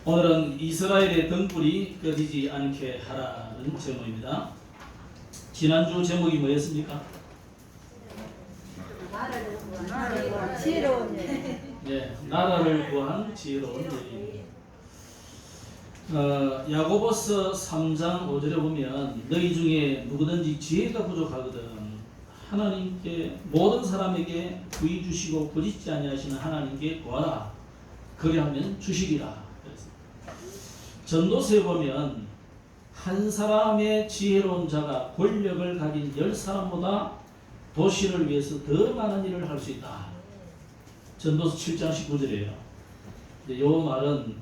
오늘은 이스라엘의 등불이 꺼지지 않게 하라는 제목입니다. 지난주 제목이 뭐였습니까? 지혜로운 네, 나라를 구한 지혜로운 여인. 야고보서 3장 5절에 보면 너희 중에 누구든지 지혜가 부족하거든 하나님께 모든 사람에게 부의 주시고 꾸짖지 아니하시는 하나님께 구하라 그리하면 주시리라. 전도서에 보면 한 사람의 지혜로운 자가 권력을 가진 10사람보다 도시를 위해서 더 많은 일을 할 수 있다. 전도서 7장 19절이에요. 이 말은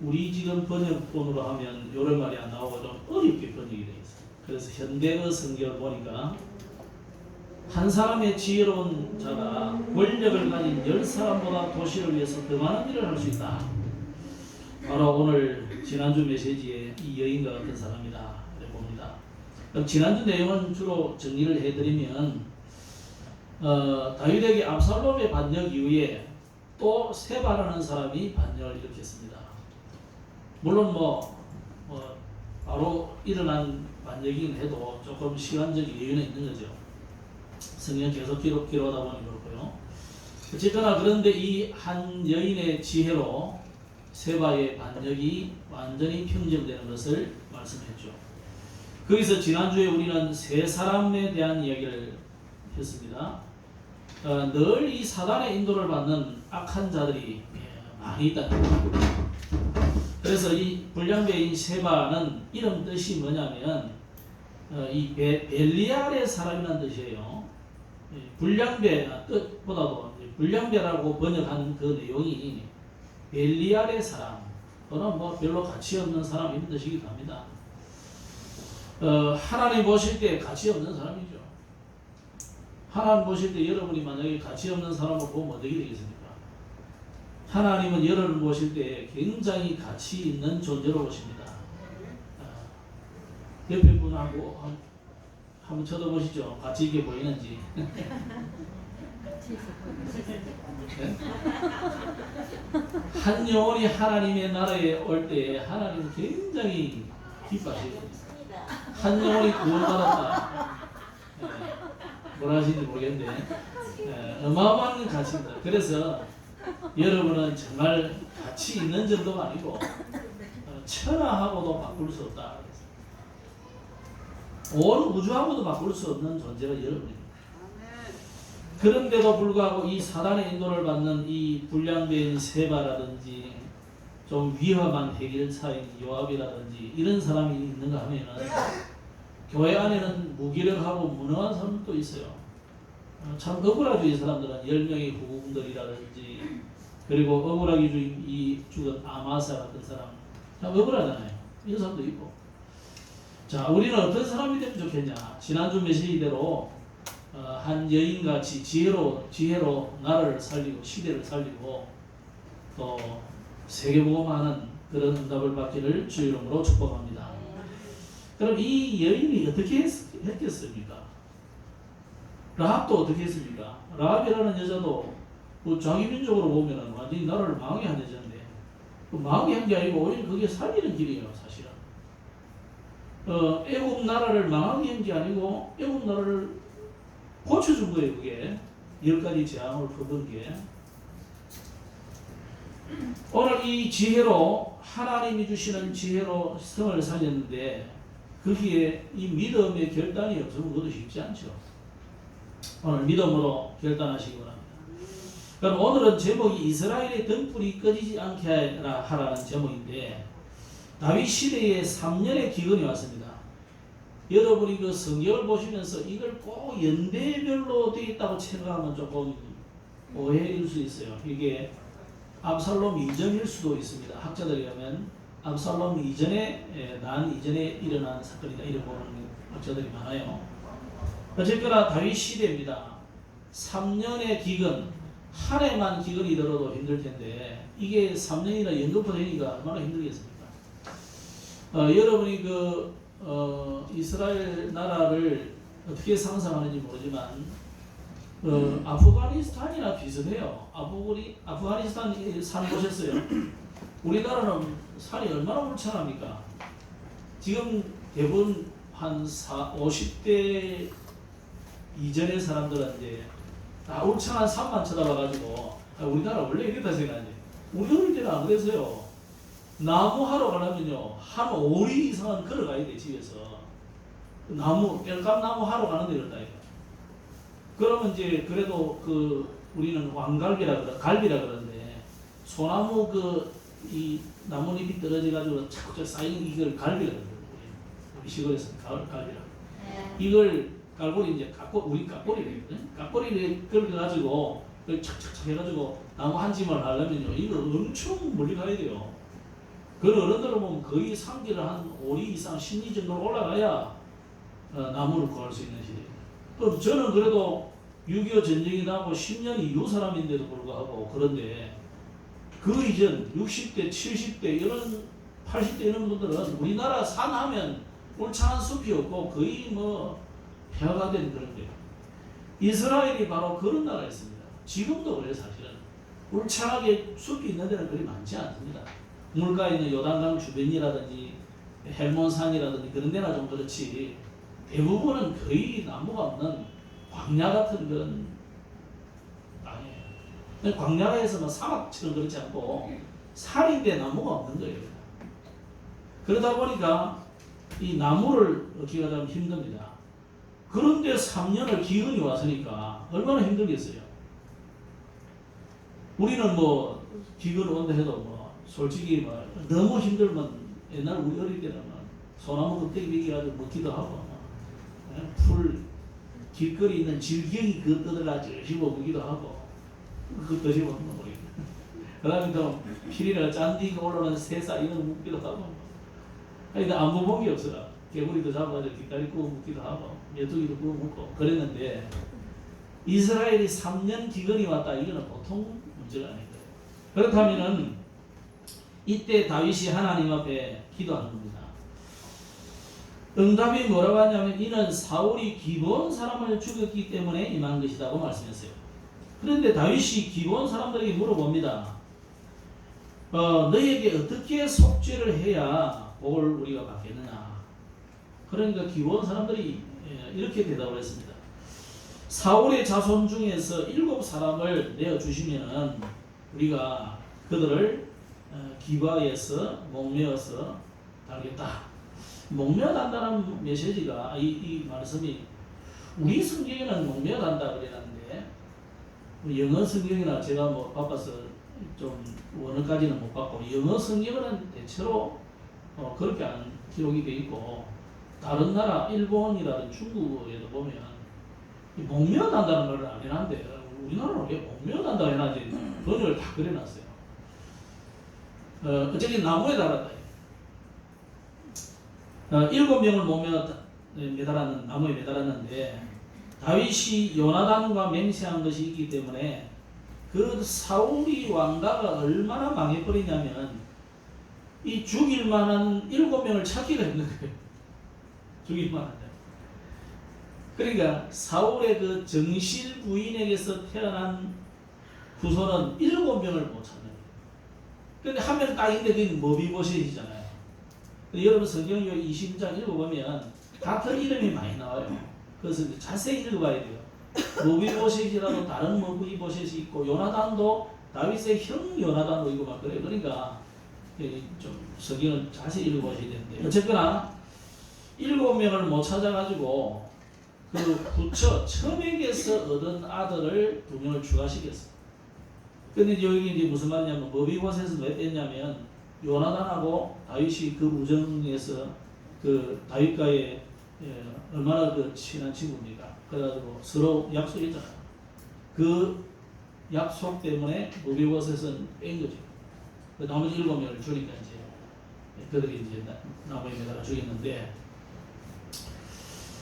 우리 지금 번역본으로 하면 이런 말이 안 나오고 좀 어렵게 번역이 되어 있어요. 그래서 현대어 성경을 보니까 한 사람의 지혜로운 자가 권력을 가진 10사람보다 도시를 위해서 더 많은 일을 할 수 있다. 바로 오늘 지난주 메시지에 이 여인과 같은 사람이다 봅니다. 그럼 지난주 내용은 주로 정리를 해드리면 다윗에게 압살롬의 반역 이후에 또 세바라는 사람이 반역을 일으켰습니다. 물론 바로 일어난 반역이긴 해도 조금 시간적 여유는 있는 거죠. 성경 계속 기록하다 보니 그렇고요. 어쨌거나 그런데 이 한 여인의 지혜로 세바의 반역이 완전히 평정되는 것을 말씀했죠. 거기서 지난주에 우리는 세 사람에 대한 이야기를 했습니다. 늘 이 사단의 인도를 받는 악한 자들이 많이 있다. 그래서 이 불량배인 세바는 이름 뜻이 뭐냐면 이 벨리알의 사람이라는 뜻이에요. 불량배 뜻보다도 불량배라고 번역한 그 내용이 벨리알의 사람 또는 별로 가치 없는 사람 이런 뜻이기도 합니다. 하나님 보실 때 가치 없는 사람이죠. 하나님 보실 때 여러분이 만약에 가치 없는 사람을 보면 어떻게 되겠습니까? 하나님은 여러분을 보실 때 굉장히 가치 있는 존재로 보십니다. 옆에 분하고 한번 쳐다보시죠. 가치 있게 보이는지. 네? 한 영혼이 하나님의 나라에 올 때 하나님은 굉장히 기뻐하시거든요. 한 영혼이 구원받았다. 뭐라 하시는지 모르겠는데 어마어마한 가치입니다. 그래서 여러분은 정말 가치 있는 정도가 아니고 천하하고도 바꿀 수 없다. 온 우주하고도 바꿀 수 없는 존재가 여러분입니다. 그런데도 불구하고 이 사단의 인도를 받는 이 불량배인 세바라든지 좀 위험한 해결사인 요압이라든지 이런 사람이 있는가 하면은 교회 안에는 무기력하고 무능한 사람도 있어요. 참 억울하죠. 이 사람들은 10명의 후궁들이라든지 그리고 억울하게 죽은 아마사 같은 사람 참 억울하잖아요. 이런 사람도 있고. 자, 우리는 어떤 사람이 되면 좋겠냐. 지난주 메시지대로 한 여인같이 지혜로 나라를 살리고 시대를 살리고 또 세계복음하는 그런 응답을 받기를 주의 이름으로 축복합니다. 그럼 이 여인이 어떻게 했겠습니까? 라합도 어떻게 했습니까? 라합이라는 여자도 자기 민족으로 보면 완전히 나라를 망하게 한 여자인데 망하게 한 게 아니고 오히려 그게 살리는 길이에요. 사실은 애굽 나라를 망하게 한 게 아니고 애굽 나라를 고쳐준 거예요. 그게 10가지 재앙을 퍼본 게. 오늘 이 지혜로 하나님이 주시는 지혜로 성을 살렸는데 거기에 이 믿음의 결단이 없으면 그것도 쉽지 않죠. 오늘 믿음으로 결단하시기 바랍니다. 그럼 오늘은 제목이 이스라엘의 등불이 꺼지지 않게 하라는 제목인데 다윗 시대에 3년의 기근이 왔습니다. 여러분이 그 성경을 보시면서 이걸 꼭 연대별로 되어 있다고 생각하면 조금 오해일 수 있어요. 이게 압살롬 이전일 수도 있습니다. 학자들이 하면 압살롬 이전에 일어난 사건이다 이렇게 보는 학자들이 많아요. 어쨌거나 다윗 시대입니다. 3년의 기근, 한 해만 기근이 들어도 힘들 텐데 이게 3년이나 연거푸 되니까 얼마나 힘들겠습니까? 여러분이 이스라엘 나라를 어떻게 상상하는지 모르지만 아프가니스탄이나 비슷해요. 아프가니스탄 산 보셨어요? 우리나라는 산이 얼마나 울창합니까? 지금 대부분 한 50대 이전의 사람들은 이제 다 울창한 산만 쳐다봐가지고 우리나라 원래 이랬다 생각하지. 우리 어릴 때는 안 그랬어요. 나무 하러 가려면요 한 5리 이상은 걸어가야 돼. 집에서 나무 땔감나무 하러 가는데 그런다 이거. 그러면 이제 그래도 우리는 왕갈비라 그러는데 소나무 이 나뭇잎이 떨어져가지고 자꾸 쌓인 이걸 갈비라 그러거든요. 우리 시골에서 갈비라. 이걸 갈고리 이제 우리 깍꼬리거든. 깍꼬리를 긁어가지고 그걸 착착착 해가지고 나무 한 짐을 하려면요 이거 엄청 멀리 가야 돼요. 그 어른들을 보면 거의 상기를 한 5리 이상 10리 정도 올라가야 나무를 구할 수 있는 시대예요. 또 저는 그래도 6.25 전쟁이 나고 10년 이후 사람인데도 불구하고 그런데 그 이전 60대, 70대 이런 80대 이런 분들은 우리나라 산 하면 울창한 숲이 없고 거의 뭐 폐허가 된 그런 거예요. 이스라엘이 바로 그런 나라였습니다. 지금도 그래요. 사실은 울창하게 숲이 있는 데는 그리 많지 않습니다. 물가에 있는 요단강 주변이라든지 헬몬산이라든지 그런 데나 좀 그렇지 대부분은 거의 나무가 없는 광야 같은 그런 땅이에요. 광야에서 뭐 사막처럼 그렇지 않고 산인데 나무가 없는 거예요. 그러다 보니까 이 나무를 얻기가 좀 힘듭니다. 그런데 3년을 기근이 왔으니까 얼마나 힘들겠어요. 우리는 뭐 기근 온다 해도 뭐 솔직히 뭐 너무 힘들면 옛날 우리 어릴 때는 소나무 껍데기 베겨가지고 먹기도 하고 풀 길거리 있는 질경이 그거 뜯어가지고 씹어 먹기도 하고 그거 씹어 먹는 거예요. 그 다음에 또 피리가 짠디가 올라오는 새싹 이런 거 먹기도 하고 그러니까 안 먹은 게 없어요. 개구리도 잡아가지고 깃다리 구워 먹기도 하고 메뚜기도 구워 먹고 그랬는데 이스라엘이 3년 기근이 왔다. 이거는 보통 문제가 아닐 거예요. 그렇다면은 이때 다윗이 하나님 앞에 기도하는 겁니다. 응답이 뭐라고 하냐면 이는 사울이 기브온 사람을 죽였기 때문에 임한 것이라고 말씀했어요. 그런데 다윗이 기브온 사람들에게 물어봅니다. 너희에게 어떻게 속죄를 해야 복을 우리가 받겠느냐. 그러니까 기브온 사람들이 이렇게 대답을 했습니다. 사울의 자손 중에서 7사람을 내어주시면 우리가 그들을 기브아에서 목매어서 달겠다. 목매어단다는 메시지가 이 말씀이 우리 성경에는 목매어단다 그랬는데 영어 성경이나 제가 뭐 바빠서 좀 원어까지는 못 봤고 영어 성경은 대체로 그렇게 안 기록이 돼 있고 다른 나라 일본이라든지 중국에도 보면 목매어단다는 걸 안 해놨는데 우리나라는 왜 목매어단다 해놨지 번역을 다 그려놨어요. 어쨌든 나무에 달았다. 7명을 매달았는 나무에 매달았는데 다윗이 요나단과 맹세한 것이 있기 때문에 그 사울이 왕가가 얼마나 망해버리냐면 이 죽일 만한 7명을 찾기가 힘든 거예요. 죽일 만한. 그러니까 사울의 그 정실 부인에게서 태어난 후손은 7명을 못 찾는 거예요. 그런데 한 명 딱 있는데 그게 머비보셋이잖아요. 여러분 성경 20장 읽어보면 같은 이름이 많이 나와요. 그래서 자세히 읽어봐야 돼요. 머비보셋이라도 다른 머비보셋이 있고 요나단도 다윗의 형 요나단도 있고 막 그래요. 그러니까 좀 성경을 자세히 읽어보셔야 되는데 어쨌거나 7명을 못 찾아가지고 그 부처 첨에게서 얻은 아들을 2명을 추가시켰어요. 근데 여기 이제 무슨 말이냐면 머비보셋은 왜 뺐냐면 요나단하고 다윗이 그 우정에서 그 다윗과의 얼마나 그 친한 친구입니까? 그래가지고 서로 약속했잖아요. 그 약속 때문에 머비보셋은 뺀 거죠. 그 나머지 7명을 주니까 이제 그들이 이제 나무에 매달아 죽였는데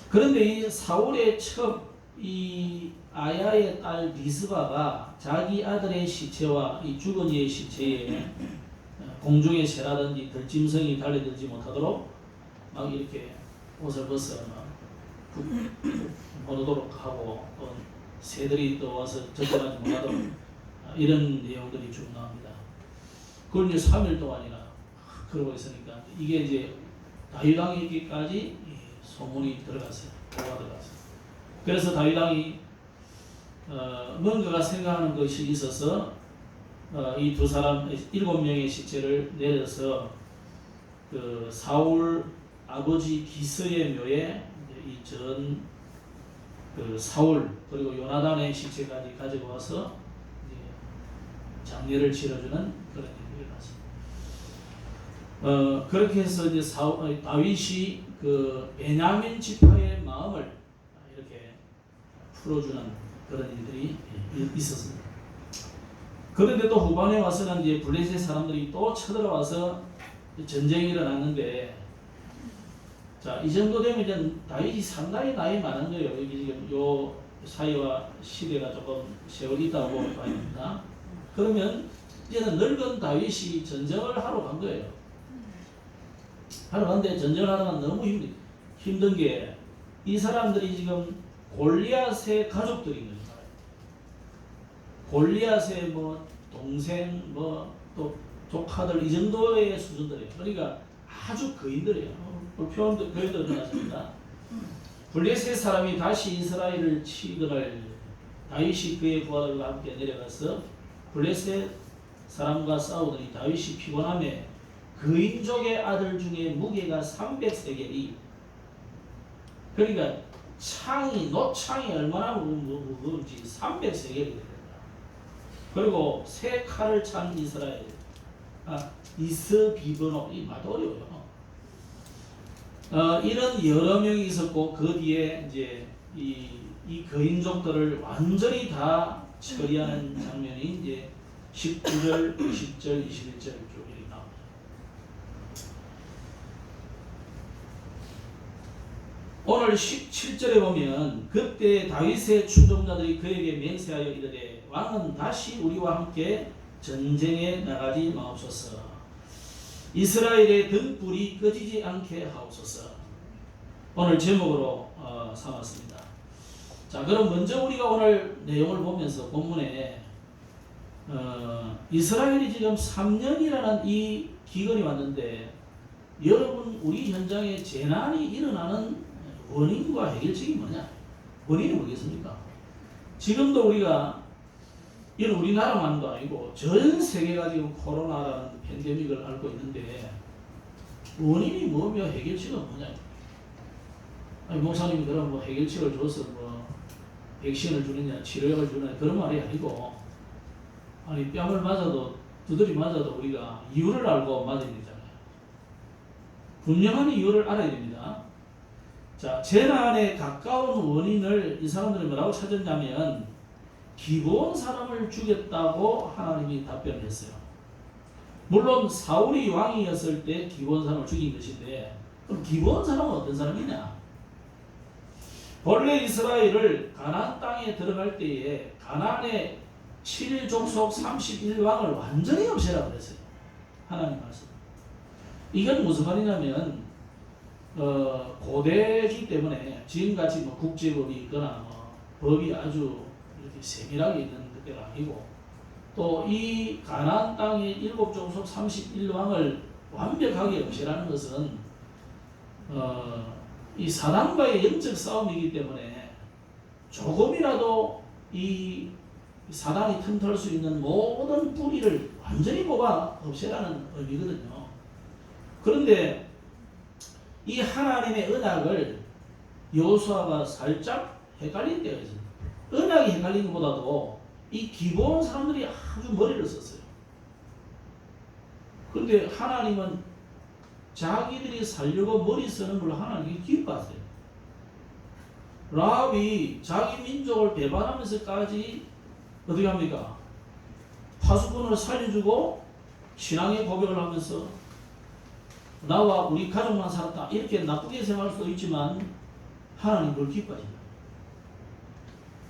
그런데 이 사울의 이 아야의 딸 리스바가 자기 아들의 시체와 이 죽은 이의 시체에 공중의 새라든지 들짐승이 달려들지 못하도록 막 이렇게 옷을 벗어 못 오도록 하고 또 새들이 또 와서 접근하지 못하도록 이런 내용들이 쭉 나옵니다. 그걸 이제 3일 동안이나 그러고 있으니까 이게 이제 다윗 왕이 있기까지 소문이 들어갔어요. 보고가 들어갔어요. 그래서 다윗 왕이 뭔가가 생각하는 것이 있어서 이 두 사람 7명의 시체를 내려서 그 사울 아버지 기스의 묘에 그 사울 그리고 요나단의 시체까지 가지고 와서 장례를 치러주는 그런 일이 일어났습니다. 그렇게 해서 이제 다윗이 그 베냐민 지파의 마음을 이렇게 풀어주는 그런 일들이 있었습니다. 그런데 또 후반에 와서는 이제 블레셋 사람들이 또 쳐들어와서 전쟁이 일어났는데, 자, 이 정도 되면 이제 다윗이 상당히 나이 많은 거예요. 여기 지금 요 사이와 시대가 조금 세월이 있다고 봐야 됩니다. 그러면 이제는 늙은 다윗이 전쟁을 하러 간 거예요. 하러 갔는데 전쟁을 하다가 너무 힘든 게 이 사람들이 지금 골리앗의 가족들인 거죠. 골리앗의 뭐 동생 뭐 또 조카들 이 정도의 수준들이에요. 그러니까 아주 거인들이에요. 표현도 거인들 들어갔습니다. 블레셋 사람이 다시 이스라엘을 치거늘 다윗이 그의 부하들과 함께 내려가서 블레셋 사람과 싸우더니 다윗이 피곤함에 거인족의 아들 중에 무게가 300세겔이, 그러니까 노창이 얼마나 무거운지 300세겔이 됩니다. 그리고 새 칼을 찬 이스라엘, 이스비브노, 이 말도 어려워요. 이런 여러 명이 있었고 그 뒤에 이제 이 거인족들을 완전히 다 처리하는 장면이 이제 19절, 20절, 21절 쪽에 나옵니다. 오늘 17절에 보면 그때 다윗의 추종자들이 그에게 맹세하여 이르되 왕은 다시 우리와 함께 전쟁에 나가지 마옵소서. 이스라엘의 등불이 꺼지지 않게 하옵소서. 오늘 제목으로 삼았습니다. 자, 그럼 먼저 우리가 오늘 내용을 보면서 본문에 이스라엘이 지금 3년이라는 이 기근이 왔는데, 여러분 우리 현장에 재난이 일어나는 원인과 해결책이 뭐냐? 원인이 뭐겠습니까? 지금도 우리가 이건 우리나라만도 아니고 전 세계가 지금 코로나라는 팬데믹을 앓고 있는데 원인이 뭐며 해결책은 뭐냐? 아니, 목사님이 그럼 뭐 해결책을 줘서 뭐 백신을 주느냐 치료약을 주느냐 그런 말이 아니고, 아니 뺨을 맞아도 두드리 맞아도 우리가 이유를 알고 맞아야 되잖아요. 분명한 이유를 알아야 됩니다. 자, 재난에 가까운 원인을 이 사람들이 뭐라고 찾았냐면 기브온 사람을 죽였다고 하나님이 답변을 했어요. 물론 사울이 왕이었을 때 기브온 사람을 죽인 것인데, 그럼 기브온 사람은 어떤 사람이냐? 본래 이스라엘을 가나안 땅에 들어갈 때에 가나안의 7족속 31왕을 완전히 없애라고 그랬어요. 하나님 말씀. 이건 무슨 말이냐면 고대이기 때문에 지금같이 뭐 국제법이 있거나 뭐 법이 아주 이렇게 세밀하게 있는 때가 아니고, 또 이 가나안 땅의 7족속 31왕을 완벽하게 없애라는 것은 이 사단과의 영적 싸움이기 때문에 조금이라도 이 사단이 틈탈 수 있는 모든 뿌리를 완전히 뽑아 없애라는 의미거든요. 그런데 이 하나님의 언약을 여호수아가 살짝 헷갈린 때가 있습니다. 언약이 헷갈린 것보다도 이 기본 사람들이 아주 머리를 썼어요. 그런데 하나님은 자기들이 살려고 머리 쓰는 걸 하나님이 기뻐하세요. 라합이 자기 민족을 배반하면서까지 어떻게 합니까? 파수꾼을 살려주고 신앙의 고백을 하면서 나와 우리 가족만 살았다 이렇게 나쁘게 생각할 수도 있지만 하나님 그걸 기뻐하십니다.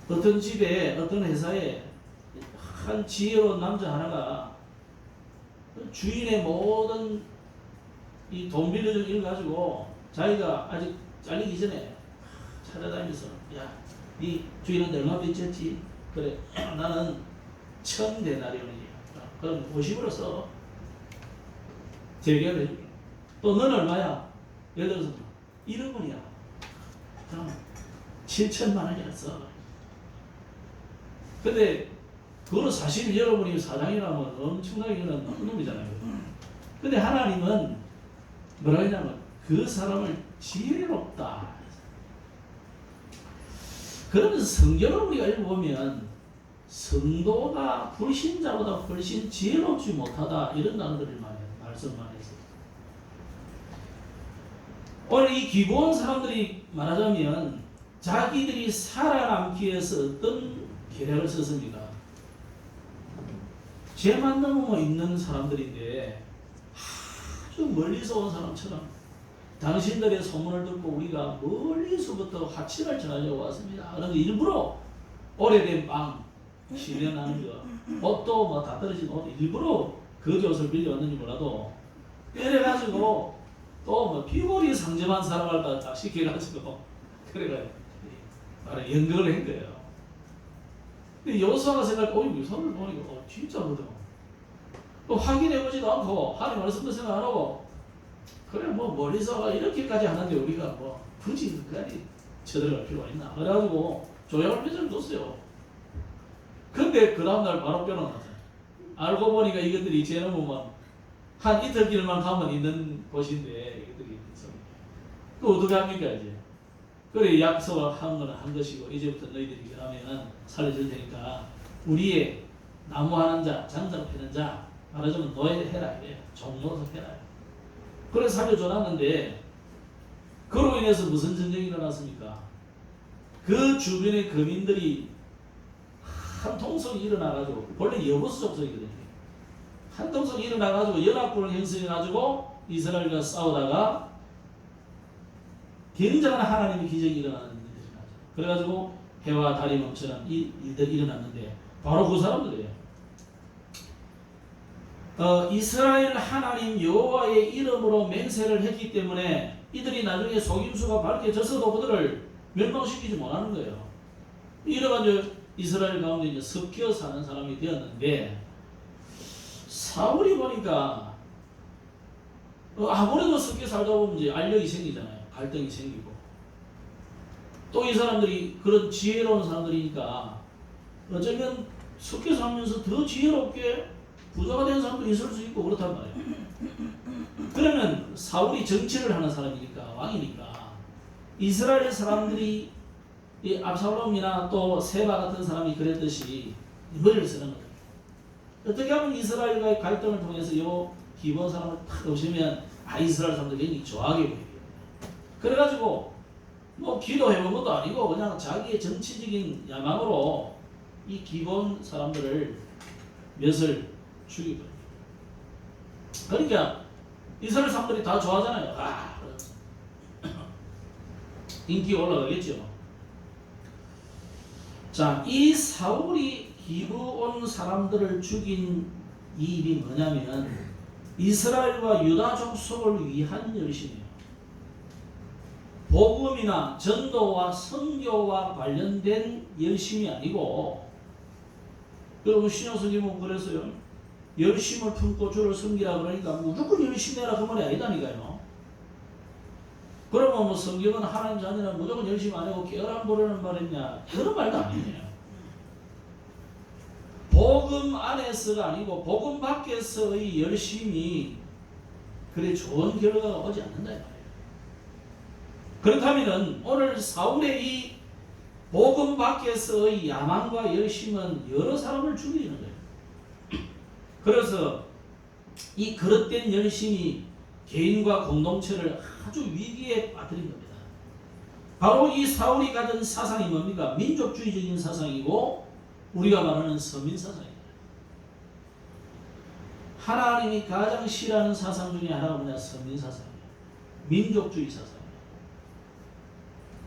어떤 집에 어떤 회사에 한 지혜로운 남자 하나가 주인의 모든 이 돈 빌려준 일 가지고 자기가 아직 잘리기 전에 찾아다니면서, 야, 네 주인한테 얼마 빚졌지? 그래, 나는 1000데나리온이야. 그럼 50으로 써. 재개를 해줄게. 또 너는 얼마야? 예를 들어서 1억 원이야. 그럼 7천만 원이었어. 근데 그거는 사실 여러분이 사장이라면 엄청나게 그런 나쁜 놈이잖아요. 근데 하나님은 뭐라 하냐면 그 사람을 지혜롭다. 그러면서 성경을 우리가 읽어보면 성도가 불신자보다 훨씬 지혜롭지 못하다 이런 단어들을 많이 말씀 많이 했어요. 오늘 이 기본 사람들이 말하자면 자기들이 살아남기 위해서 어떤 계략을 썼습니까? 죄만 넘어 있는 사람들인데 아주 멀리서 온 사람처럼 당신들의 소문을 듣고 우리가 멀리서부터 화친을 전하려고 왔습니다. 그런데 일부러 오래된 빵, 실현하는 거, 옷도 뭐 다 떨어진 옷, 일부러 그 옷을 빌려왔는지 몰라도 이래가지고 또 뭐 피골이 상점한 사람을 딱 시켜가지고 그래가 말해 연극을 한 거예요. 근데 여호수아가 생각해, 이 사람을 보니까 진짜거든. 또 확인해보지도 않고 하나님 말씀도 생각 안 하고 그래 뭐 멀리서 이렇게까지 하는데 우리가 뭐 굳이 그까지 쳐들어갈 필요가 있나? 그래가지고 조약을 몇 장 뒀어요. 근데 그 다음날 바로 변호났어요. 알고 보니까 이것들이 쟤는 한 이틀 길만 가면 있는 곳인데 이것들이 또 어떻게 합니까 이제? 그래 약속을 한 거는 한 것이고 이제부터 너희들이 그러면은 살려줄 테니까 우리의 나무하는 자, 장작 패는 자 말하자면 노예해라 이래요. 종노릇 해라. 그래 살려줘놨는데 그로 인해서 무슨 전쟁이 일어났습니까? 그 주변의 거민들이 한 통성이 일어나가지고 원래 여부수 족속이거든요. 한 통성이 일어나가지고 연합군을 형성해가지고 이스라엘과 싸우다가 굉장한 하나님의 기적이 일어나는 일들이 나죠. 그래가지고 해와 달이 멈추는 이 일들이 일어났는데 바로 그 사람들이에요. 이스라엘 하나님 여호와의 이름으로 맹세를 했기 때문에 이들이 나중에 속임수가 밝혀져서도 그들을 멸망시키지 못하는 거예요. 이래가지고 이스라엘 가운데 이제 섞여 사는 사람이 되었는데 사울이 보니까 아무래도 섞여 살다 보면 이제 알력이 생기잖아요. 갈등이 생기고 또 이 사람들이 그런 지혜로운 사람들이니까 어쩌면 섞여 살면서 더 지혜롭게 부자가 된 사람도 있을 수 있고 그렇단 말이에요. 그러면 사울이 정치를 하는 사람이니까 왕이니까 이스라엘 사람들이 이 압살롬이나 또 세바 같은 사람이 그랬듯이 머리를 쓰는 거예요. 어떻게 하면 이스라엘과의 갈등을 통해서 요 기본 사람을 탁 오시면 이스라엘 사람들 굉장히 좋아하게 보여요. 그래가지고 뭐 기도해본 것도 아니고 그냥 자기의 정치적인 야망으로 이 기본 사람들을 몇을 죽이고 그러니까 이스라엘 사람들이 다 좋아하잖아요. 인기가 올라가겠죠. 자, 이 사울이 기브온 사람들을 죽인 이 일이 뭐냐면 이스라엘과 유다 족속을 위한 열심이에요. 복음이나 전도와 선교와 관련된 열심이 아니고 여러분 신약성경은 그랬어요. 열심을 품고 주를 섬기라 그러니까 무조건 열심히 해라 그 말이 아니다니까요. 그러면 뭐 성경은 하나님 자녀는 무조건 열심히 안 하고 게으름 부르는 말이냐 그런 말도 아니에요. 복음 안에서가 아니고 복음 밖에서의 열심이 그래 좋은 결과가 오지 않는다 이 말이에요. 그렇다면은 오늘 사울의 이 복음 밖에서의 야망과 열심은 여러 사람을 죽이는 거예요. 그래서 이 그릇된 열심이 개인과 공동체를 아주 위기에 빠뜨린 겁니다. 바로 이 사울이 가진 사상이 뭡니까? 민족주의적인 사상이고 우리가 말하는 서민사상입니다. 하나님이 가장 싫어하는 사상 중에 하나가 뭐냐? 서민사상이에요. 민족주의 사상이에요.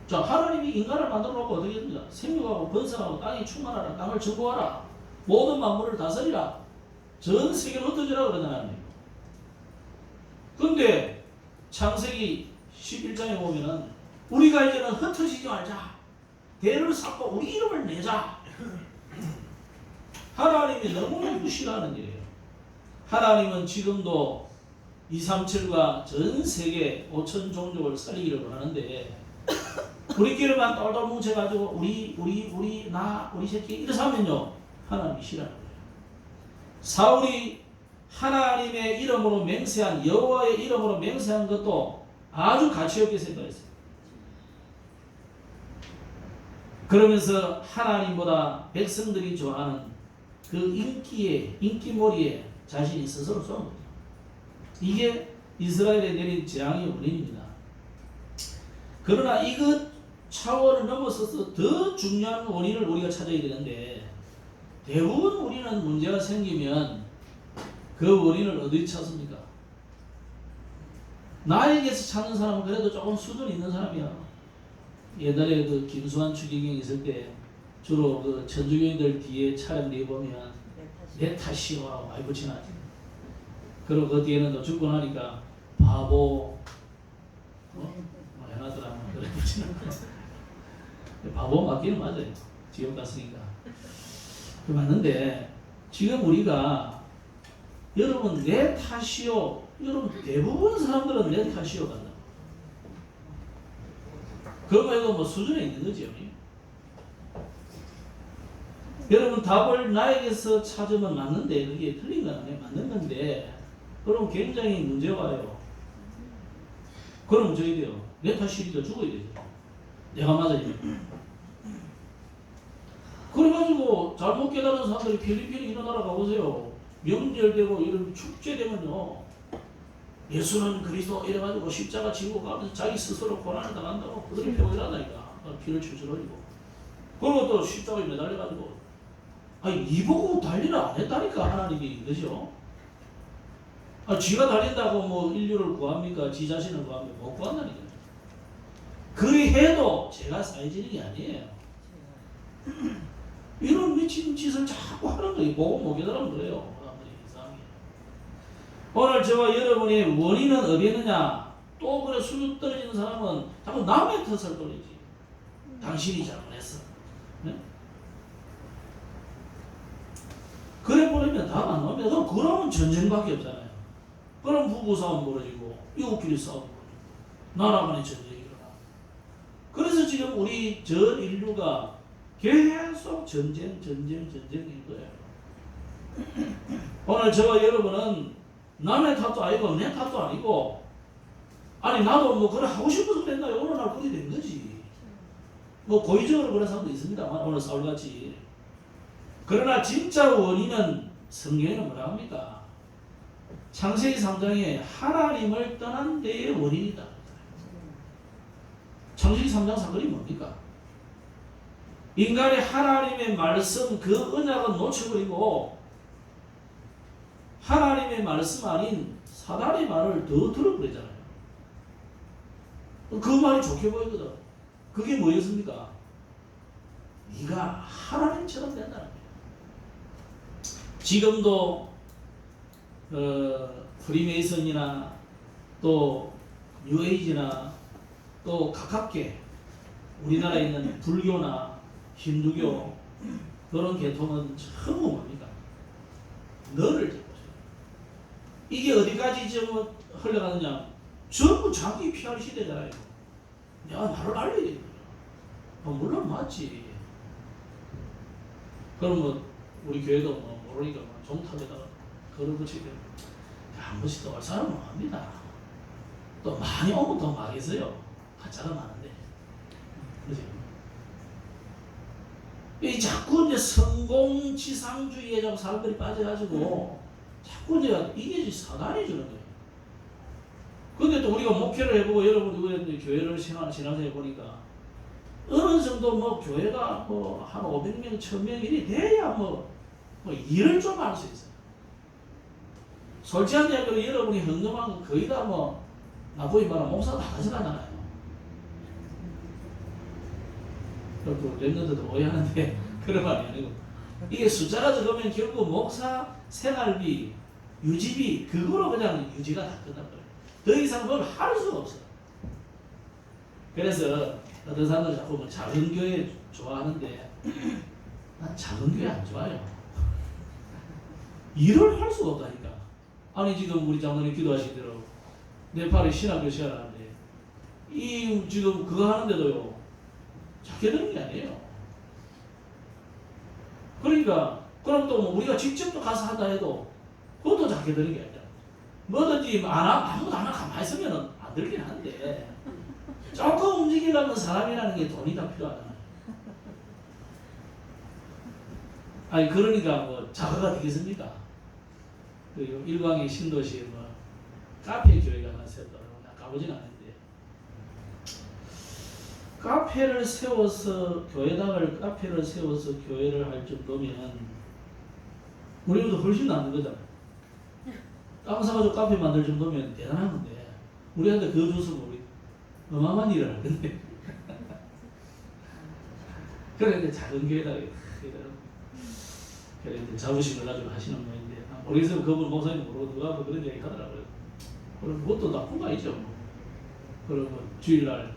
자, 하나님이 인간을 만들어 놓고 어떻게 됩니까? 생육하고 번성하고 땅에 충만하라, 땅을 정복하라, 모든 만물을 다스리라, 전 세계를 흩어지라 그러잖아요. 근데 창세기 11장에 보면은 우리가 이제는 흩어지지 말자, 대를 쌓고 우리 이름을 내자. 하나님이 너무너무 싫어하는 일이에요. 하나님은 지금도 237과 전 세계 5천 종족을 살리기를 원하는데 우리끼리만 똘똘 뭉쳐가지고 우리 새끼 이래서 하면요 하나님이 싫어하는 거예요. 사울이 하나님의 이름으로 맹세한 여호와의 이름으로 맹세한 것도 아주 가치없게 생각했어요. 그러면서 하나님보다 백성들이 좋아하는 그 인기몰이에 자신이 스스로 쏘는 거죠. 이게 이스라엘에 내린 재앙의 원인입니다. 그러나 이것 차원을 넘어서서 더 중요한 원인을 우리가 찾아야 되는데 대부분 우리는 문제가 생기면 그 원인을 어디 찾습니까? 나에게서 찾는 사람은 그래도 조금 수준 있는 사람이야. 옛날에 그 김수환 추기경이 있을 때 주로 그 천주교인들 뒤에 차량 뒤에 보면 내 탓이요 하고 많이 붙여놨지. 그리고 그 뒤에는 또 죽고 나니까 바보 해놨더라. 그래 붙여놨지. 바보 맞기는 맞아요. 지옥 갔으니까. 맞는데 지금 우리가 여러분 내 탓이요. 여러분 대부분 사람들은 내 탓이요 간다. 그거 말고 뭐 수준에 있는 거죠. 여러분 답을 나에게서 찾으면 맞는데 그게 틀린 건 아니에요. 맞는 건데 그럼 굉장히 문제가 와요. 그럼 어떻게 돼요? 내 탓이니까 죽어야 되죠. 내가 맞아야 돼요. 그래가지고 잘못 깨달은 사람들이 필리핀에 이런 나라 가보세요. 명절되고 이런 축제되면요. 예수는 그리스도 이래가지고 십자가 지고 가면서 자기 스스로 고난을 당한다고 그들이 표현하다니까. 피를 줄줄 흘리고. 그리고 또 십자가에 매달려가지고 아니 이보고 달리를 안 했다니까 하나님이. 그죠? 지가 달린다고 뭐 인류를 구합니까? 지 자신을 구합니까? 못 구한다니까. 그리 해도 제가 사해지는 게 아니에요. 이런 미친 짓을 자꾸 하는 거예요. 보고 못 깨달으면 그래요. 오늘 저와 여러분의 원인은 어디 있느냐? 또 그래 수준 떨어지는 사람은 자꾸 남의 탓을 돌리지. 당신이 잘못했어. 네? 그래 버리면 답 안 나옵니다. 그러면 전쟁밖에 없잖아요. 그럼 부부싸움 벌어지고 이웃끼리 싸움 벌어지고 나라 간의 전쟁이 일어나. 그래서 지금 우리 전 인류가 계속 전쟁인 거예요. 오늘 저와 여러분은 남의 탓도 아니고 내 탓도 아니고 아니 나도 뭐 그래 하고 싶어서 그랬나요? 어느 날 그렇게 된 거지. 뭐 고의적으로 그런 사람도 있습니다만 오늘 사울같이. 그러나 진짜 원인은 성경에는 뭐라 합니까? 창세기 3장에 하나님을 떠난 데의 원인이다. 창세기 3장 사건이 뭡니까? 인간이 하나님의 말씀 그 언약은 놓쳐버리고 하나님의 말씀 아닌 사단의 말을 더 들어버리잖아요. 그 말이 좋게 보이거든. 그게 뭐였습니까? 네가 하나님처럼 된다는 거예요. 지금도 프리메이슨이나 또 뉴에이지나 또 가깝게 우리나라에 있는 불교나 힌두교 그런 계통은 전부 뭡니까? 너를 잡고 이게 어디까지 지금 흘러가느냐? 전부 자기 PR 시대잖아요. 내가 나를 알려야 되는 거야. 물론 맞지. 그러면 우리 교회도 뭐 모르니까 종탑에다가 걸어붙이게 한 번씩 또 올 사람은 합니다. 또 많이 오면 더 많겠어요. 가짜가 많은데. 그렇지? 이 자꾸 이제 성공지상주의에 좀 사람들이 빠져가지고 자꾸 이게 사단이 주는 거예요. 근데 또 우리가 목회를 해보고 여러분이 교회를 신앙생활 해보니까 어느 정도 뭐 교회가 뭐 한 500명, 1000명 일이 돼야 뭐 일을 좀 할 수 있어요. 솔직한 이야기로 여러분이 헌금한 거 거의 다 뭐 나쁘게 말하면 목사 다 가져가잖아요. 그리고 랩런들도 오해하는데 그런 말이 아니고 이게 숫자가 적으면 결국 목사 생활비, 유지비 그거로 그냥 유지가 다 끝나버려요. 더 이상 뭘 할 수가 없어요. 그래서 어떤 사람들 자꾸 뭐 작은 교회 좋아하는데 난 작은 교회 안 좋아요. 일을 할 수가 없다니까. 아니 지금 우리 장로님 기도하시더라고. 네팔에 신학교 시작하는데 이 지금 그거 하는데도요 작게 드는 게 아니에요. 그러니까 그럼 또 뭐 우리가 직접 또 가서 한다 해도 그것도 작게 드는 게 아니라 뭐든지 아무도 안 하고 가만히 있으면 안 들긴 한데 조금 움직이려면 사람이라는 게 돈이 다 필요하잖아요. 아니 그러니까 뭐 자가가 되겠습니까? 그 일광의 신도시에 뭐 카페 교회가 하나 세웠더라고. 나 가보진 않았는데 카페를 세워서 카페를 세워서 교회를 할 정도면 우리보다 훨씬 낫는 거잖아요. 땅 사가지고 카페 만들 정도면 대단한 건데 우리한테 그거 줘서 우리 어마어마한 일을 할 건데 그래 이제 작은 교회다 그래 이제 자부심을 가지고 하시는 분인데 모르겠어요. 그분 목사님 모르고 누가 그런 얘기 하더라고요. 그럼 그것도 나쁜 거 아니죠. 그러면 주일날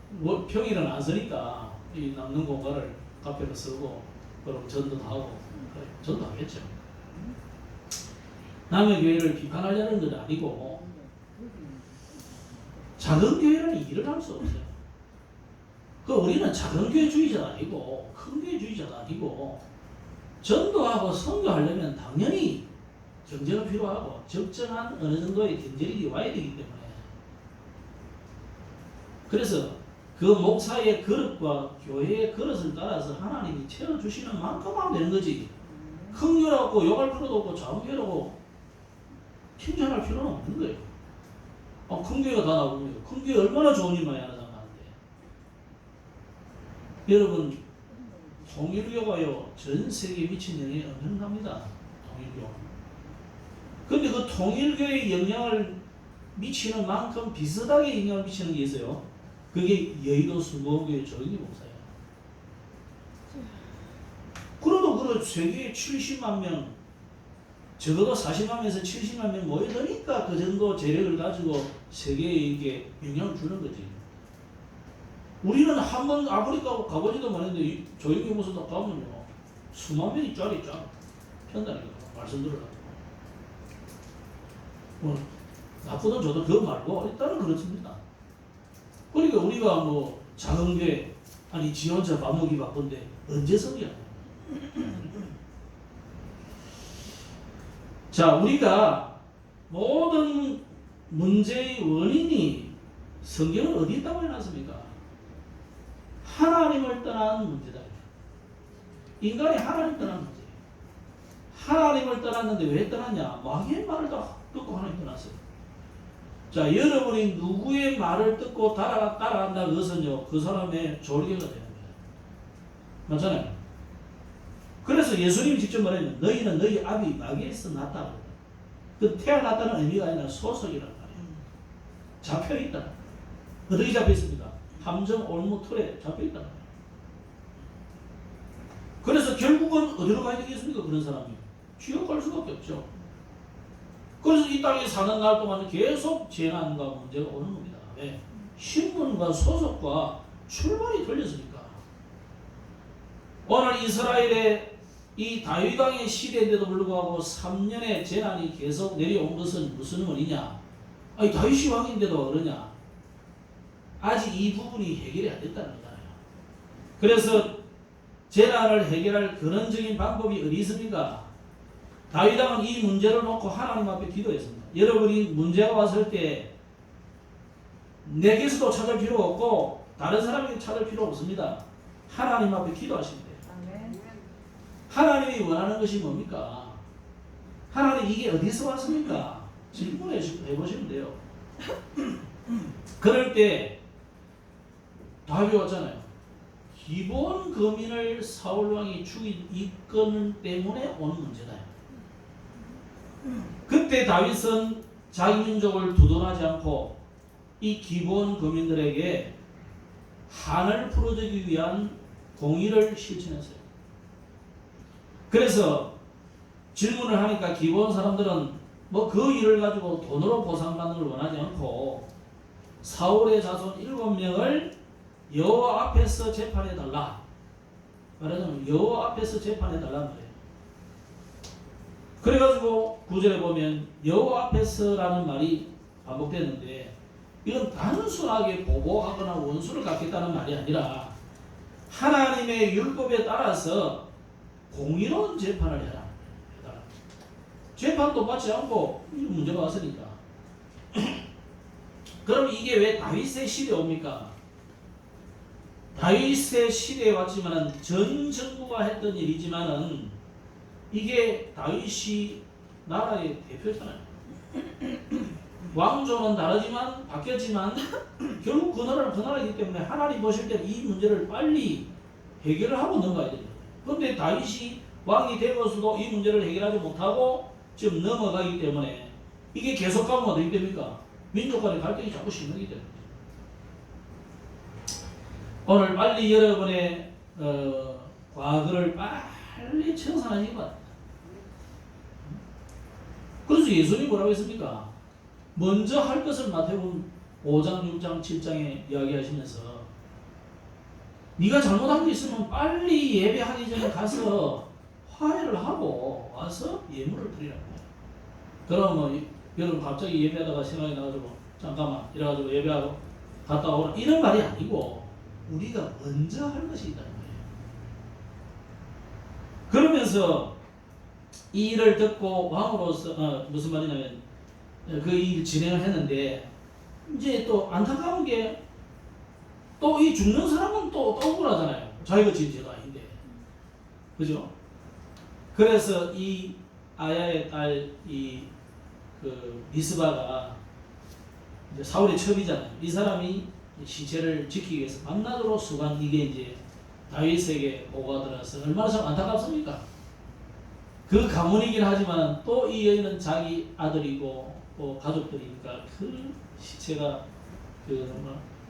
뭐 평일은 안 쓰니까 이 남는 공간을 카페로 쓰고 그럼 전도도 하고 그래, 전도하겠죠. 남의 교회를 비판하려는 건 아니고 작은 교회라는 일을 할 수 없어요. 그 우리는 작은 교회 주의자가 아니고 큰 교회 주의자가 아니고 전도하고 선교하려면 당연히 경제가 필요하고 적정한 어느 정도의 경제력이 와야 되기 때문에 그래서 그 목사의 그릇과 교회의 그릇을 따라서 하나님이 채워주시는 만큼 하면 되는 거지. 큰 교회라고 욕할 필요도 없고 작은 교회라고 칭찬할 필요는 없는 거예요. 큰 교회가 다 나오는 거예요. 큰 교회 얼마나 좋은 일만 하나 생각하는데 여러분 통일교가요 전 세계에 미친 영향이 엄청납니다. 통일교. 근데 그 통일교의 영향을 미치는 만큼 비슷하게 영향을 미치는 게 있어요. 그게 여의도 순복음교회 조영기 목사예요. 그래도 그 세계에 70만 명, 적어도 40만 명에서 70만 명 모여드니까 그 정도 재력을 가지고 세계에 이게 영향을 주는 거지. 우리는 한 번 아프리카 가보지도 못했는데 조영기 목사 가면요 수만 명이 쫙 편다니까 말씀 들으라고. 뭐 나쁘든 좋든 그거 말고 일단은 그렇습니다. 그러니까 우리가 뭐 작은 게 아니 지 혼자 밥 먹기 바쁜데 언제 성이야? 자 우리가 모든 문제의 원인이 성경은 어디 있다고 해놨습니까? 하나님을 떠난 문제다. 인간이 하나님 떠난 문제. 하나님을 떠났는데 왜 떠났냐? 마귀의 말을 다 듣고 하나님 떠났어요. 자, 여러분이 누구의 말을 듣고 따라간다 그것은요, 그 사람의 졸개가 되는 거예요. 맞잖아요. 그래서 예수님이 직접 말하면 너희는 너희 아비 마귀에서 났다. 그 태어났다는 의미가 아니라 소속이란 말이에요. 잡혀있다. 어떻게 잡혀있습니까? 함정 올무 틀에 잡혀있다. 그래서 결국은 어디로 가야 되겠습니까? 그런 사람이. 지옥 갈 수밖에 없죠. 그래서 이 땅에 사는 날 동안 계속 재난과 문제가 오는 겁니다. 왜? 신분과 소속과 출발이 틀렸으니까. 오늘 이스라엘의 이 다윗 왕의 시대인데도 불구하고 3년의 재난이 계속 내려온 것은 무슨 원이냐? 아니 다윗이 왕인데도 그러냐? 아직 이 부분이 해결이 안 됐다는 거잖아요. 그래서 재난을 해결할 근원적인 방법이 어디 있습니까? 다윗 왕은 이 문제를 놓고 하나님 앞에 기도했습니다. 여러분이 문제가 왔을 때 내게서도 찾을 필요 없고 다른 사람에게 찾을 필요 없습니다. 하나님 앞에 기도하시면 돼요. 하나님이 원하는 것이 뭡니까? 하나님 이게 어디서 왔습니까? 질문해 보시면 돼요. 그럴 때 다윗이 왔잖아요. 기본 거민을 사울왕이 죽인 이 건 때문에 온 문제다. 그때 다윗은 자기 민족을 두둔하지 않고 이 기본 거민들에게 한을 풀어주기 위한 공의를 실천했어요. 그래서 질문을 하니까 기본 사람들은 뭐 그 일을 가지고 돈으로 보상받는 걸 원하지 않고 사울의 자손 7명을 여호와 앞에서 재판해달라. 말하자면 여호와 앞에서 재판해달라는 거예요. 그래가지고 구절에 보면 여호와 앞에서라는 말이 반복되는데 이건 단순하게 보복하거나 원수를 갚겠다는 말이 아니라 하나님의 율법에 따라서 공의로운 재판을 해라. 재판도 받지 않고 문제가 왔으니까. 그럼 이게 왜 다윗의 시대에 옵니까? 다윗의 시대에 왔지만은 전 정부가 했던 일이지만은 이게 다윗이 나라의 대표잖아요. 왕조는 다르지만 바뀌었지만 결국 그 나라는 그 나라이기 때문에 하나님 보실 때 이 문제를 빨리 해결을 하고 넘어가야 됩니다. 그런데 다윗이 왕이 되고서도 이 문제를 해결하지 못하고 지금 넘어가기 때문에 이게 계속 가면 어떻게 됩니까? 민족 간의 갈등이 자꾸 심해지기 때문에. 오늘 빨리 여러분의 과거를 빨리 청산하시기 바랍니다. 그래서 예수님이 뭐라고 했습니까? 먼저 할 것을 마태복음 5장, 6장, 7장에 이야기하시면서 네가 잘못한 게 있으면 빨리 예배하기 전에 가서 화해를 하고 와서 예물을 드리라고 해요. 그러면 여러분 갑자기 예배하다가 생각이 나가지고 잠깐만 이래가지고 예배하고 갔다 오라 이런 말이 아니고 우리가 먼저 할 것이 있다는 거예요. 그러면서 이 일을 듣고 왕으로서 무슨 말이냐면 그 일 진행을 했는데 이제 또 안타까운 게 또 이 죽는 사람은 또 억울하잖아요. 자기가 지은 죄가 아닌데. 그죠? 그래서 이 아야의 딸 그 미스바가 이제 사울의 첩이잖아요. 이 사람이 시체를 지키기 위해서 밤낮으로 수고한 이게 이제 다윗에게 보고가 들어서 얼마나 참 안타깝습니까? 그 가문이긴 하지만 또 이 여인은 자기 아들이고 또 가족들이니까 그 시체가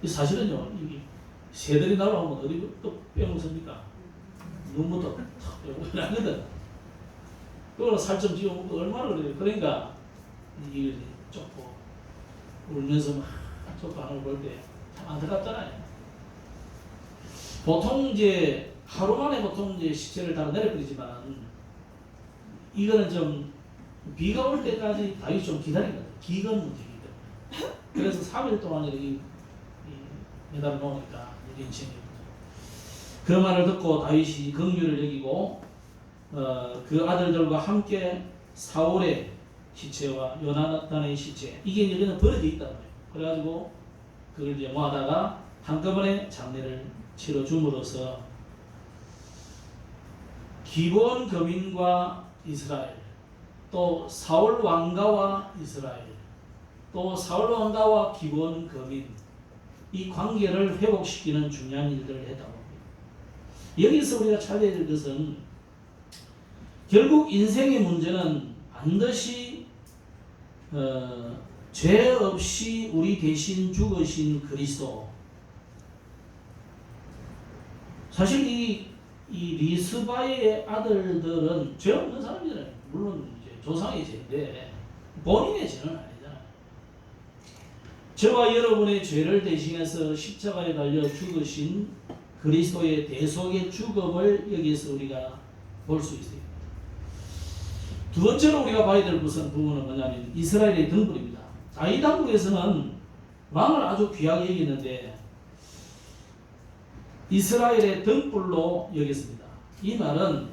사실은요 이 새들이 날아오면 어디 또 빼먹습니까? 눈부터 탁 빼고 이러거든. 그걸 살점 지어먹고 얼마나 그래요. 그러니까 이걸 쫓고 울면서 막 쫓고 하는 걸 볼 때 참 안타깝잖아요. 보통 이제 하루 만에 보통 이제 시체를 다 내려버리지만 이거는 좀 비가 올 때까지 다윗이 좀 기다린다. 기근 문제이기 때문에. 그래서 3일 동안 이렇게 매달아 놓으니까 인생이 그 말을 듣고 다윗이 긍휼을 여기고 그 아들들과 함께 사울의 시체와 요나단의 시체 이게 여기는 버려져 있단 말이에요. 그래가지고 그걸 이제 모아다가 한꺼번에 장례를 치러 줌으로써 기본 거민과 이스라엘 또 사울 왕가와 이스라엘 또 사울 왕가와 기본 거민 이 관계를 회복시키는 중요한 일들을 했다고 합니다. 여기서 우리가 찾아야 될 것은 결국 인생의 문제는 반드시 죄 없이 우리 대신 죽으신 그리스도. 사실 이 리스바의 아들들은 죄 없는 사람이잖아요. 물론 이제 조상의 죄인데 본인의 죄는 아니잖아요. 저와 여러분의 죄를 대신해서 십자가에 달려 죽으신 그리스도의 대속의 죽음을 여기서 우리가 볼 수 있어요. 두 번째로 우리가 봐야 될 부분은 뭐냐면 이스라엘의 등불입니다. 다윗 왕국에서는 왕을 아주 귀하게 여기는데 이스라엘의 등불로 여겼습니다. 이 말은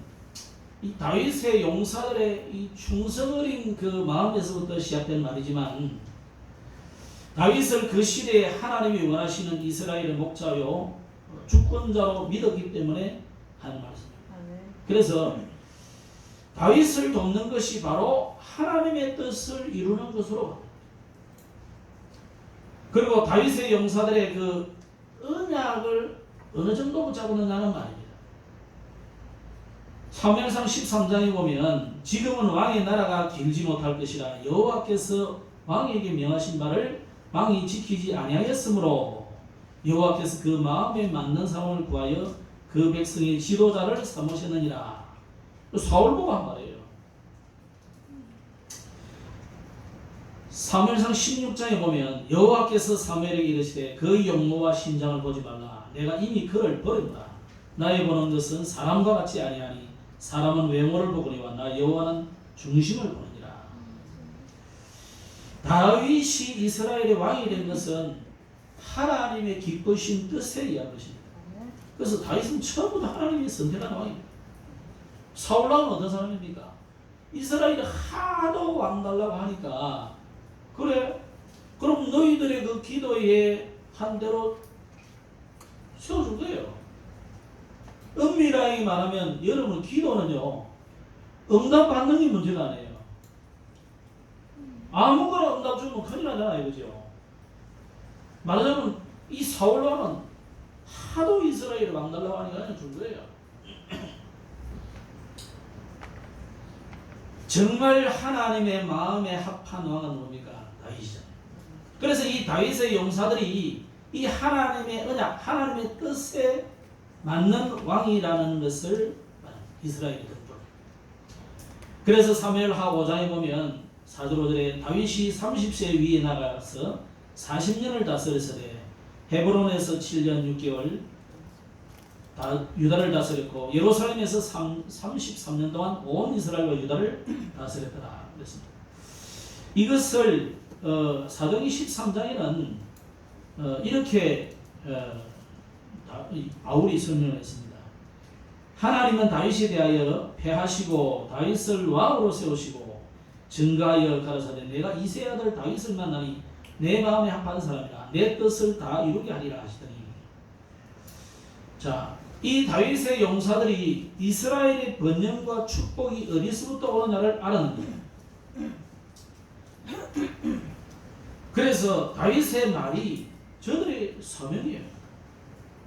이 다윗의 용사들의 이 충성 어린 그 마음에서부터 시작된 말이지만 다윗을 그 시대에 하나님이 원하시는 이스라엘의 목자요 주권자로 믿었기 때문에 하는 말씀입니다. 그래서 다윗을 돕는 것이 바로 하나님의 뜻을 이루는 것으로 갑니다. 그리고 다윗의 용사들의 그 언약을 어느 정도 붙잡느냐는 말입니다. 사무엘상 13장에 보면 지금은 왕의 나라가 길지 못할 것이라 여호와께서 왕에게 명하신 바를 왕이 지키지 아니하였으므로 여호와께서 그 마음에 맞는 사람을 구하여 그 백성의 지도자를 삼으셨느니라. 사울 보고 한 말이에요. 사무엘상 16장에 보면 여호와께서 사무엘에게 이르시되 그의 용모와 신장을 보지 말라. 내가 이미 그를 버린다. 나의 보는 것은 사람과 같지 아니하니 사람은 외모를 보거니와 나 여호와는 중심을 보느니라. 다윗이 이스라엘의 왕이 된 것은 하나님의 기쁘신 뜻에 의한 것입니다. 그래서 다윗은 처음부터 하나님이 선택한 왕입니다. 사울왕은 어떤 사람입니까? 이스라엘이 하도 왕 달라고 하니까 그래? 그럼 너희들의 그 기도에 한 대로 세워줄 거예요. 엄밀하게 말하면 여러분 기도는요 응답 받는 게 문제가 아니에요. 아무거나 응답 주면 큰일 나잖아요. 그죠? 말하자면 이 사울왕은 하도 이스라엘을 왕달라고 하니까 그냥 준 거예요. 정말 하나님의 마음에 합한 왕은 뭡니까? 다윗이잖아요. 그래서 이 다윗의 용사들이 이 하나님의 언약, 하나님의 뜻에 맞는 왕이라는 것을 이스라엘이 득볼. 그래서 사무엘하 5장에 보면 4절 5절에 다윗이 30세 위에 나가서 40년을 다스렸으되 헤브론에서 7년 6개월 유다를 다스렸고 예루살렘에서 33년 동안 온 이스라엘과 유다를 다스렸더라 그랬습니다. 이것을 사도기 13장에는 이렇게 바울이 설명을 했습니다. 하나님은 다윗에 대하여 패하시고 다윗을 왕으로 세우시고 증가하여 가라사대 내가 이새의 아들 다윗을 만나니 내 마음에 합한 사람이라 내 뜻을 다 이루게 하리라 하시더니. 자, 이 다윗의 용사들이 이스라엘의 번영과 축복이 어디서부터 오느냐를 알았는데 그래서 다윗의 말이 저들의 사명이에요.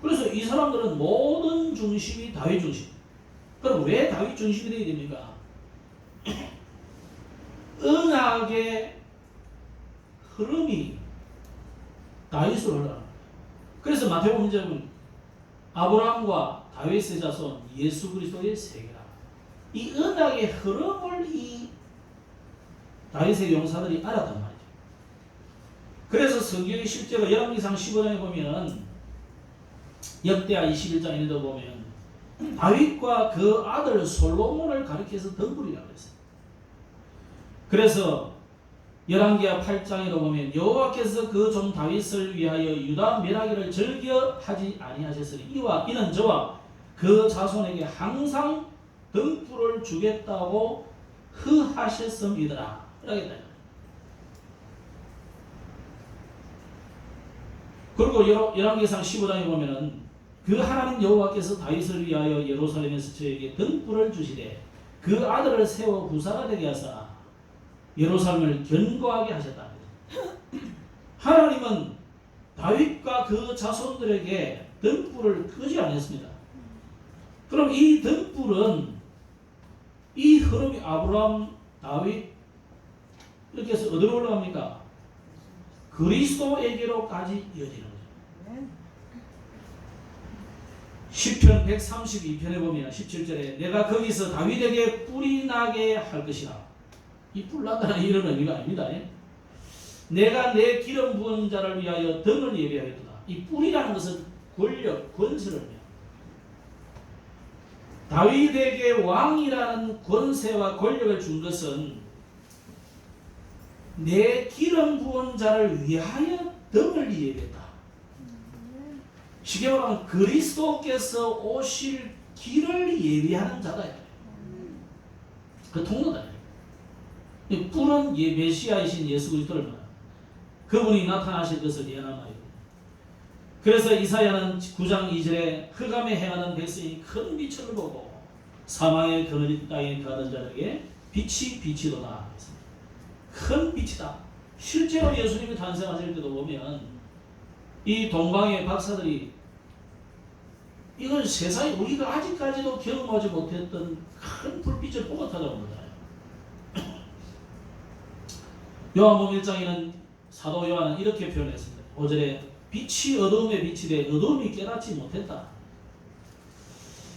그래서 이 사람들은 모든 중심이 다윗 중심. 그럼 왜 다윗 중심이 되어야 됩니까? 언약의 흐름이 다윗으로 흘러갑니다. 그래서 마태복음 1장은 아브라함과 다윗의 자손 예수 그리스도의 세계라. 이 언약의 흐름을 이 다윗의 용사들이 알았단 말이죠. 그래서 성경의 실제로 열왕기상 15장에 보면 역대하 21장에도 보면 다윗과 그 아들 솔로몬을 가리켜서 덤불이라고 했어요. 그래서 열왕기하 8장에도 보면 여호와께서 그 종 다윗을 위하여 유다 멸하기를 즐겨하지 아니하셨으니 이는 저와 그 자손에게 항상 등불을 주겠다고 허하셨음이더라. 이라겠다. 그리고 열왕기상 15장에 보면은 그 하나님 여호와께서 다윗을 위하여 예루살렘에서 저에게 등불을 주시되 그 아들을 세워 부사가 되게 하사 예루살렘을 견고하게 하셨다. 하나님은 다윗과 그 자손들에게 등불을 끄지 않았습니다. 그럼 이 등불은 이 흐름이 아브라함, 다윗 이렇게 해서 어디로 올라갑니까? 그리스도에게로까지 이어지는 거죠. 시편 132편에 보면 17절에 내가 거기서 다윗에게 뿔이 나게 할 것이라. 이 뿔 난다는 이런 의미가 아닙니다. 내가 내 기름 부은 자를 위하여 등을 예비하였도다. 이 뿔이라는 것은 권력, 권세를 의미합니다. 다윗에게 왕이라는 권세와 권력을 준 것은 내 기름 부은 자를 위하여 등을 예비했다. 쉽게 말하면 그리스도께서 오실 길을 예비하는 자다. 그 통로다. 뿔은 메시아이신 예수 그리스도를 말합니다. 그분이 나타나실 것을 예언하나요. 그래서 이사야는 9장 2절에 흑암에 행하는 백성이 큰 빛을 보고 사망의 그늘진 땅에 가는 자들에게 빛이 도다. 큰 빛이다. 실제로 예수님이 탄생하실 때도 보면 이 동방의 박사들이 이건 세상에 우리가 아직까지도 경험하지 못했던 큰 불빛을 보고 찾아온 거잖아요. 요한복음 1장에는 사도 요한은 이렇게 표현했습니다. 5절에 빛이 어두움에 비치되 어두움이 깨닫지 못했다.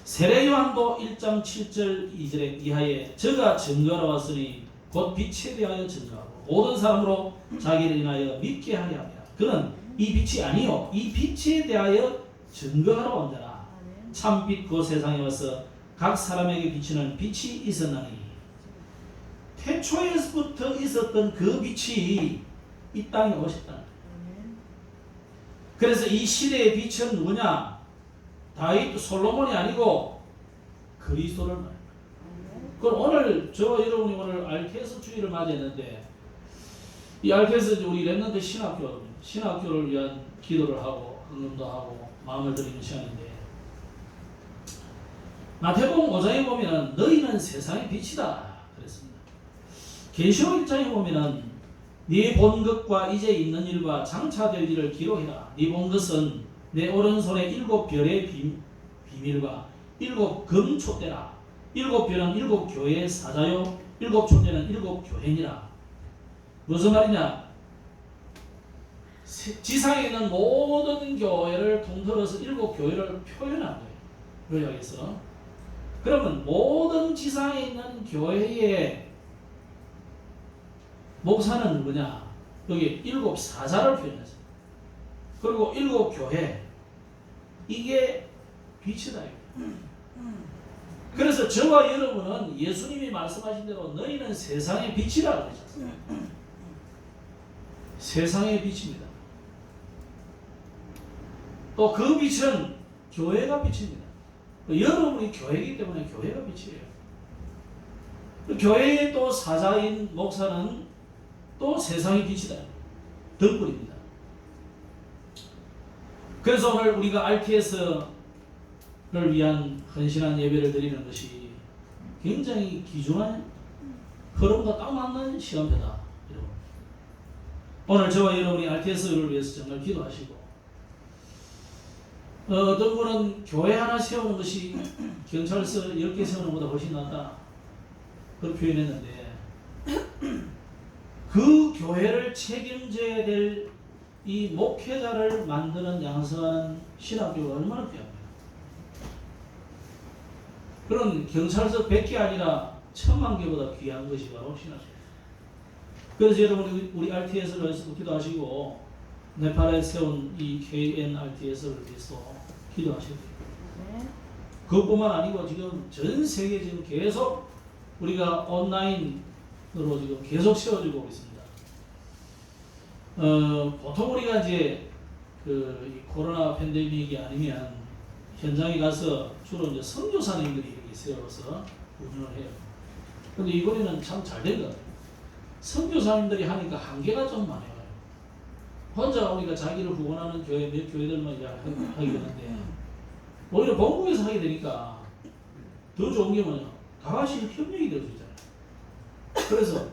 세례 요한도 1장 7절 2절에 이하에 저가 증거하러 왔으니 곧 빛에 대하여 증거하고 모든 사람으로 자기를 인하여 믿게 하려 합니다. 그는 이 빛이 아니요 이 빛에 대하여 증거하러 온 자라. 참빛 그 세상에 와서 각 사람에게 비치는 빛이 있었나니. 태초에서부터 있었던 그 빛이 이 땅에 오셨다. 그래서 이 시대의 빛은 누구냐? 다윗, 솔로몬이 아니고 그리스도를 말합니다. 그럼 오늘 저와 여러분이 오늘 RTS 주일을 맞이했는데 이 RTS 우리 랩런트 신학교를 위한 기도를 하고 헌금도 하고 마음을 드리는 시간인데 마태복음 5장에 보면은 너희는 세상의 빛이다 그랬습니다. 계시록 1장에 보면은 네 본 것과 이제 있는 일과 장차 될 일을 기록해라. 네 본 것은 내 오른손에 7별의 비밀과 7금 촛대라. 7별은 7교회의 사자요 7촛대는 7교회니라. 무슨 말이냐? 지상에 있는 모든 교회를 통틀어서 7교회를 표현한 거예요. 요약해서. 그러면 모든 지상에 있는 교회의 목사는 누구냐? 여기 7 사자를 표현했어요. 그리고 7 교회. 이게 빛이다. 그래서 저와 여러분은 예수님이 말씀하신 대로 너희는 세상의 빛이라고 그러셨어요. 세상의 빛입니다. 또 그 빛은 교회가 빛입니다. 여러분이 교회이기 때문에 교회가 빛이에요. 교회의 또 사자인 목사는 또 세상의 빛이다. 등불입니다. 그래서 오늘 우리가 RTS를 위한 헌신한 예배를 드리는 것이 굉장히 귀중한 흐름과 딱 맞는 시간표다. 여러분. 오늘 저와 여러분이 RTS를 위해서 정말 기도하시고 어떤 분은 교회 하나 세우는 것이 경찰서 10개 세우는 것보다 훨씬 낫다. 그렇게 표현했는데 그 교회를 책임져야 될 이 목회자를 만드는 양성하는 신학교가 얼마나 귀합니까? 그런 경찰서 100개 아니라 1000만 개보다 귀한 것이 바로 신학교입니다. 그래서 여러분 우리 RTS를 위해서 기도하시고 네팔에 세운 이 KNRTS를 위해서 기도하셔야 돼요. 그것뿐만 아니고 지금 전 세계 지금 계속 우리가 온라인으로 지금 계속 세워지고 있습니다. 보통 우리가 이제 이 코로나 팬데믹이 아니면 현장에 가서 주로 이제 선교사님들이 이렇게 세워서 운영을 해요. 근데 이번에는 참 잘 된 것 같아요. 선교사님들이 하니까 한계가 좀 많아요. 혼자 우리가 자기를 후원하는 교회 몇 교회들만 하게 되는데 오히려 본국에서 하게 되니까 더 좋은 게 뭐냐? 다 같이 협력이 될 수 있잖아요. 그래서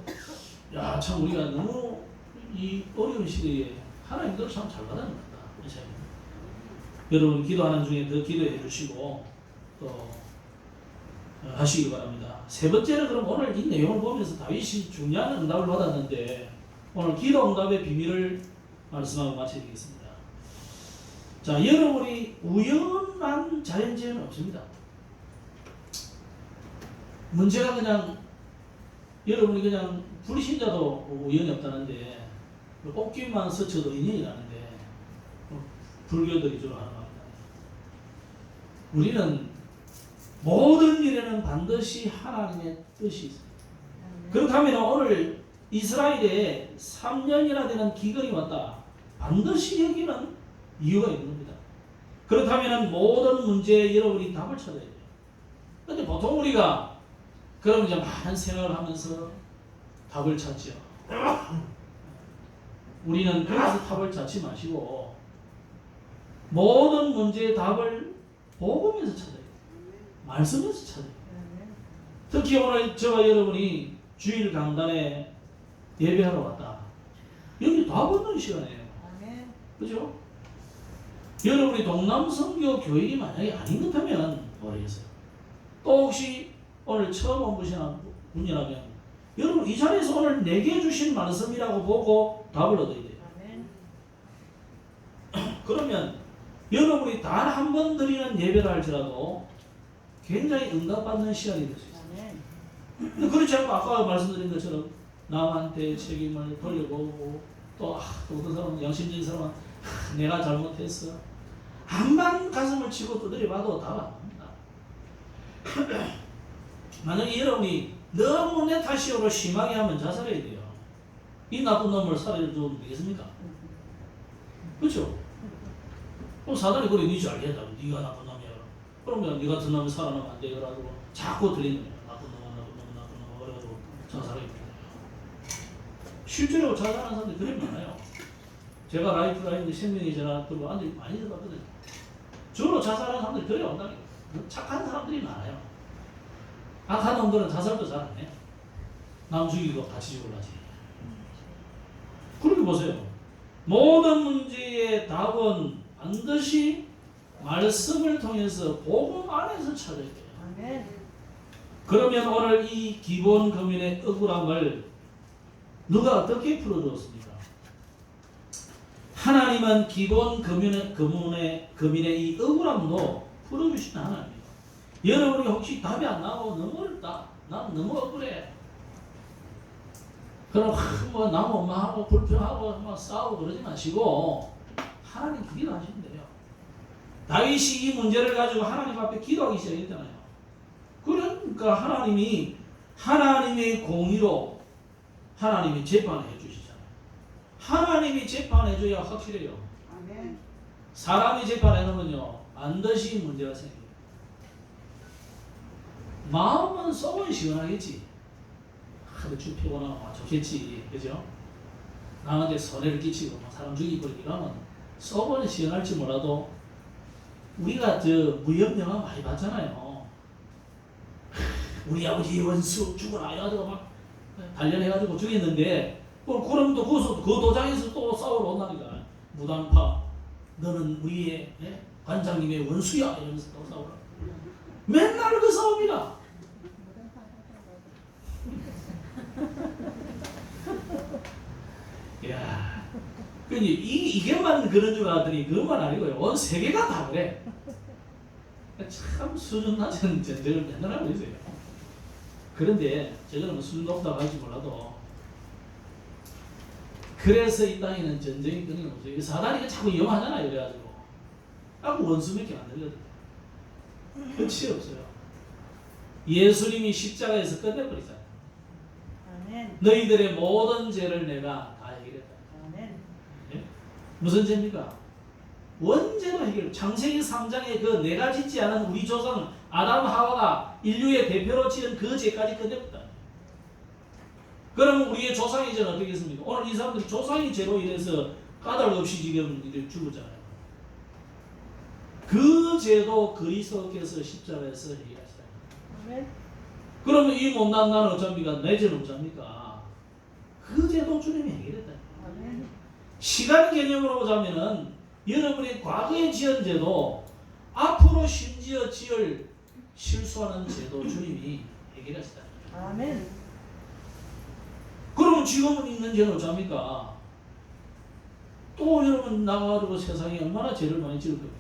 야, 참 우리가 너무 이 어려운 시대에 하나님들 참 잘 받아는 것 같다. 여러분 기도하는 중에 더 기도해 주시고 또 하시기 바랍니다. 세 번째는 그럼 오늘 이 내용을 보면서 다윗이 중요한 응답을 받았는데 오늘 기도 응답의 비밀을 말씀하고 마치겠습니다. 자, 여러분이 우연한 자연재해는 없습니다. 문제가 그냥 여러분이 그냥 불신자도 우연이 없다는데 꽃길만 스쳐도 인연이라는데 불교들이 주로 하는 겁니다. 우리는 모든 일에는 반드시 하나님의 뜻이 있습니다. 그렇다면 오늘 이스라엘에 3년이나 되는 기근이 왔다. 반드시 여기는 이유가 있는 겁니다. 그렇다면 모든 문제에 여러분이 답을 찾아야 돼요. 그런데 보통 우리가 그럼 이제 많은 생각을 하면서 답을 찾죠. 우리는 그래서 답을 찾지 마시고 모든 문제의 답을 복음에서 찾아요. 말씀에서 찾아요. 특히 오늘 저와 여러분이 주일 강단에 예배하러 왔다. 여기 답 없는 시간이에요. 그죠? 여러분이 동남선교 교인이 만약에 아닌 것 같으면 모르겠어요. 또 혹시 오늘 처음 온 분이라면 여러분 이 자리에서 오늘 내게 주신 말씀이라고 보고 답을 얻어야 돼요. 그러면 여러분이 단 한 번 드리는 예배를 할지라도 굉장히 응답받는 시간이 될 수 있어요. 근데 그렇지 않고 아까 말씀드린 것처럼 남한테 책임을 돌려보고 또 어떤 사람은 양심적인 사람은 내가 잘못했어. 한번 가슴을 치고 두드려봐도 답 안 합니다. 만약에 여러분이 너무 내 탓이오로 심하게 하면 자살해야 돼요. 이 나쁜 놈을 살려줘도 되겠습니까? 그렇죠? 그럼 사단이 그래 니 잘 된다. 니가 나쁜 놈이야. 그러면 니 같은 놈이 살아나면 안 돼. 그래가지고 자꾸 들리는 거야. 나쁜 놈 그래가지고 자살하게 돼요. 실제로 자살하는 사람들이 그렇게 많아요. 제가 라이프라인에 생명의 전화 들고 앉아 많이 들어봤거든요. 주로 자살하는 사람들이 그래 온다니까. 착한 사람들이 많아요. 악한 놈들은 자살도 잘 안 해. 남 죽이고 같이 죽을라지. 그렇게 보세요. 모든 문제의 답은 반드시 말씀을 통해서 복음 안에서 찾아야 돼요. 아멘. 그러면 오늘 이 기본 금연의 억울함을 누가 어떻게 풀어주었습니까? 하나님은 기본 금연의 이 억울함도 풀어주시는 하나님이에요. 여러분이 혹시 답이 안 나오고 너무 어렵다. 난 너무 억울해. 그럼 뭐 남 엄마하고 불평하고 막 싸우고 그러지 마시고 하나님 기도하시면 돼요. 다윗이 이 문제를 가지고 하나님 앞에 기도하기 시작했잖아요. 그러니까 하나님이 하나님의 공의로 하나님이 재판해 주시잖아요. 하나님이 재판해 줘야 확실해요. 아멘. 사람이 재판해 놓으면요 반드시 문제가 생겨요. 마음은 속은 시원하겠지. 하루 쭉 피곤하면 좋겠지. 그죠? 나한테 손해를 끼치고 사람 죽이고 이러면 속은 시원할지 몰라도 우리가 저 무협 영화 많이 봤잖아요. 우리 아버지 원수 죽어라 해가지고 막 단련해가지고 죽였는데 그럼 또 그 도장에서 또 싸우러 온다니까. 무당파 너는 우리의 관장님의 원수야 이러면서 또 싸우라. 맨날 그 싸움이다. 야, 그니 이게만 그런 줄 알았더니 그것만 아니고요. 온 세계가 다 그래. 참 수준 낮은 전쟁을 맨날 하고 있어요. 그런데 저거는 수준 높다고 할지 몰라도 그래서 이 땅에는 전쟁이 끊임없어요. 사단이 자꾸 위험하잖아요. 이래가지고 아무 원수밖에 안 되거든요. 끝이 없어요. 예수님이 십자가에서 끝내버리잖아요. 아멘. 너희들의 모든 죄를 내가 다 해결했다. 아멘. 예? 무슨 죄입니까? 원죄도 해결. 창세기 3장에 그 내가 짓지 않은 우리 조상 아담 하와가 인류의 대표로 지은 그 죄까지 끝냈다. 그러면 우리의 조상의 죄는 어떻게 했습니까? 오늘 이 사람들이 조상의 죄로 인해서 까닭없이 지금 죽었잖아요. 그 죄도 그리스도께서 십자가에서 해결하시다. 아멘. 그러면 이 못난 나는 어쩝니까? 내 죄는 어쩝니까? 그 죄도 주님이 해결했다. 아멘. 시간 개념으로 보자면은 여러분이 과거에 지은 죄도 앞으로 심지어 지을 실수하는 죄도 주님이 해결하시다. 아멘. 그러면 지금은 있는 죄는 어쩝니까? 또 여러분 나가가지고 세상에 얼마나 죄를 많이 지을 겁니까?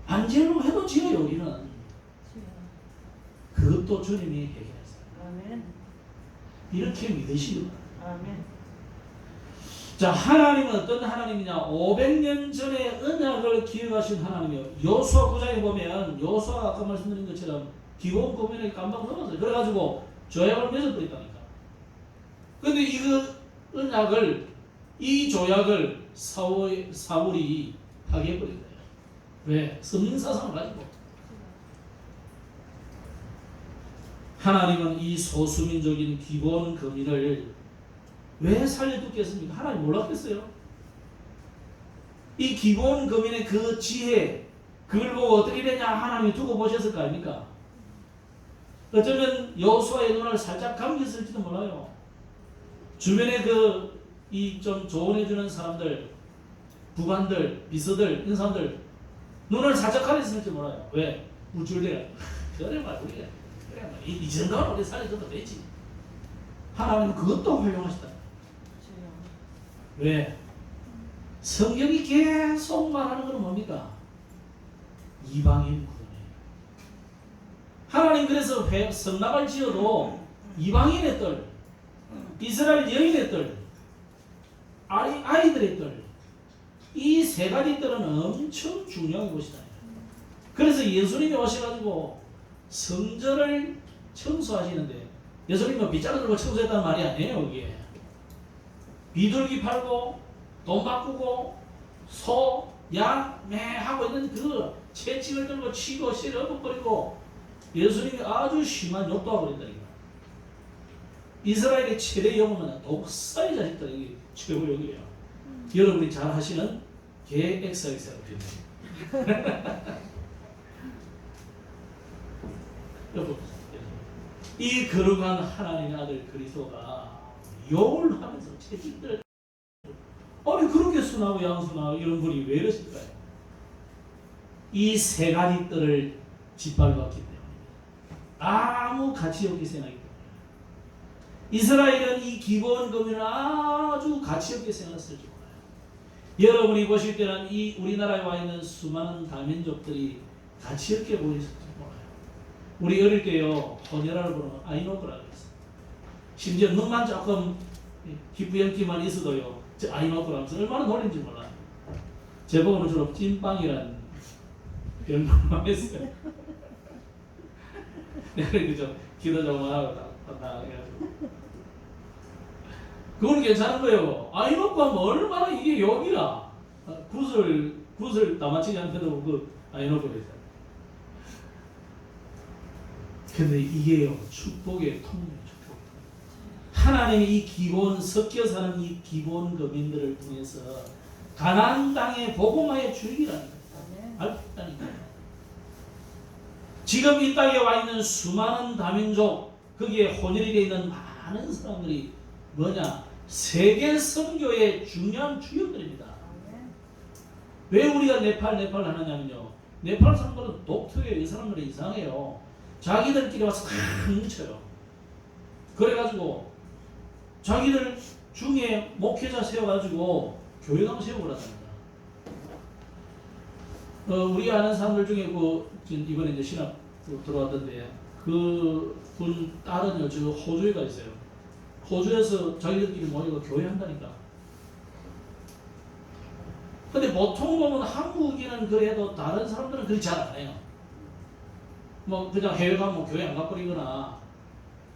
안 지으려고 해도 지어요. 우리는. 그것도 주님이 해결했어요. 아멘. 이렇게 믿으시기 바랍니다. 아멘. 자, 하나님은 어떤 하나님이냐? 500년 전에 언약을 기억하신 하나님이요. 여호수아 9장에 보면 여호수아가 아까 말씀드린 것처럼 기본 고민에 깜빡 넘었어요. 그래가지고 조약을 맺어버렸다니까. 근데 이거 언약을 이 조약을 사울이 파괴해버린 거예요. 왜? 성민사상을 가지고. 하나님은 이 소수민족인 기본 거민을 왜 살려두겠습니까? 하나님 몰랐겠어요? 이 기본 거민의 그 지혜, 그걸 보고 어떻게 되냐 하나님이 두고 보셨을 거 아닙니까? 어쩌면 여호수아의 눈을 살짝 감겼을지도 몰라요. 주변에 이 좀 조언해주는 사람들, 부관들, 비서들, 이런 사람들 눈을 살짝 가렸을지 몰라요. 왜? 우쭐대가 그래 말고 그래 이 정도는 우리 살려줘도 되지. 하나님은 그것도 활용하시다. 왜? 성경이 계속 말하는 건 뭡니까? 이방인 구원이에요. 하나님 그래서 성막을 지어도 이방인의 딸, 이스라엘 여인의 딸, 아이들의 딸, 이 세 가지 딸은 엄청 중요한 것이다. 그래서 예수님이 오셔가지고 성전을 청소하시는데 예수님은 빗자루 들고 청소했다는 말이 아니에요. 그게 비둘기 팔고 돈 바꾸고 소, 양, 매 하고 있는 그 채찍을 들고 치고 씨를 엎어버리고 예수님이 아주 심한 욕도 하고 있다니까. 이스라엘의 최대 영웅은 독사의 자식들이 최고 욕이에요. 여러분이 잘 하시는 개 엑사엑사가 됩니다. 여러분, 이 거룩한 하나님의 아들 그리스도가 욕을 하면서 채찍들 아니 그렇게 순하고 양순하고 이런 분이 왜 이러실까요? 이 세 가지 뜰을 짓밟았기 때문에 아무 가치 없게 생각하기 때문에 이스라엘은 이 기본 금융을 아주 가치 없게 생각했을지 몰라요. 여러분이 보실 때는 이 우리나라에 와 있는 수많은 다민족들이 가치 없게 보이실지 몰라요. 우리 어릴 때요 헌혈을 부르면 아이노크라고 했어요. 심지어 눈만 조금 기쁘연기만 있어도요 저 아이노크라고 하면서 얼마나 놀린지 몰라요. 제보고는 주로 찐빵이라는 별명만 했어요. 내가 그죠 기도 좀 하고 해가지고 그건 괜찮은 거예요. 아이노크 하면 얼마나 이게 욕이라 굿을 다마치기한테도 그 아이노크가 있어요. 근데 이게요 축복의 통로예요. 축복. 하나님이 이 기본 섞여 사는 이 기본 거민들을 통해서 가나안 땅의 복음화의 줄기라는 거예요. 알고 있다니까요. 지금 이 땅에 와 있는 수많은 다민족 거기에 혼혈이 되어 있는 많은 사람들이 뭐냐 세계 선교의 중요한 주역들입니다. 왜 우리가 네팔 하느냐면요 네팔 사람들은 독특해요. 이 사람들이 이상해요. 자기들끼리 와서 다 뭉쳐요. 그래가지고 자기들 중에 목회자 세워가지고 교회당 세우라답니다. 우리 아는 사람들 중에 이번에 이제 신학 들어왔던데 그분 딸은요 저 호주에 가 있어요. 호주에서 자기들끼리 모이고 교회 한다니까. 근데 보통 보면 한국인은 그래도 다른 사람들은 그렇게 잘 안 해요. 뭐 그냥 해외 가면 교회 안 가버리거나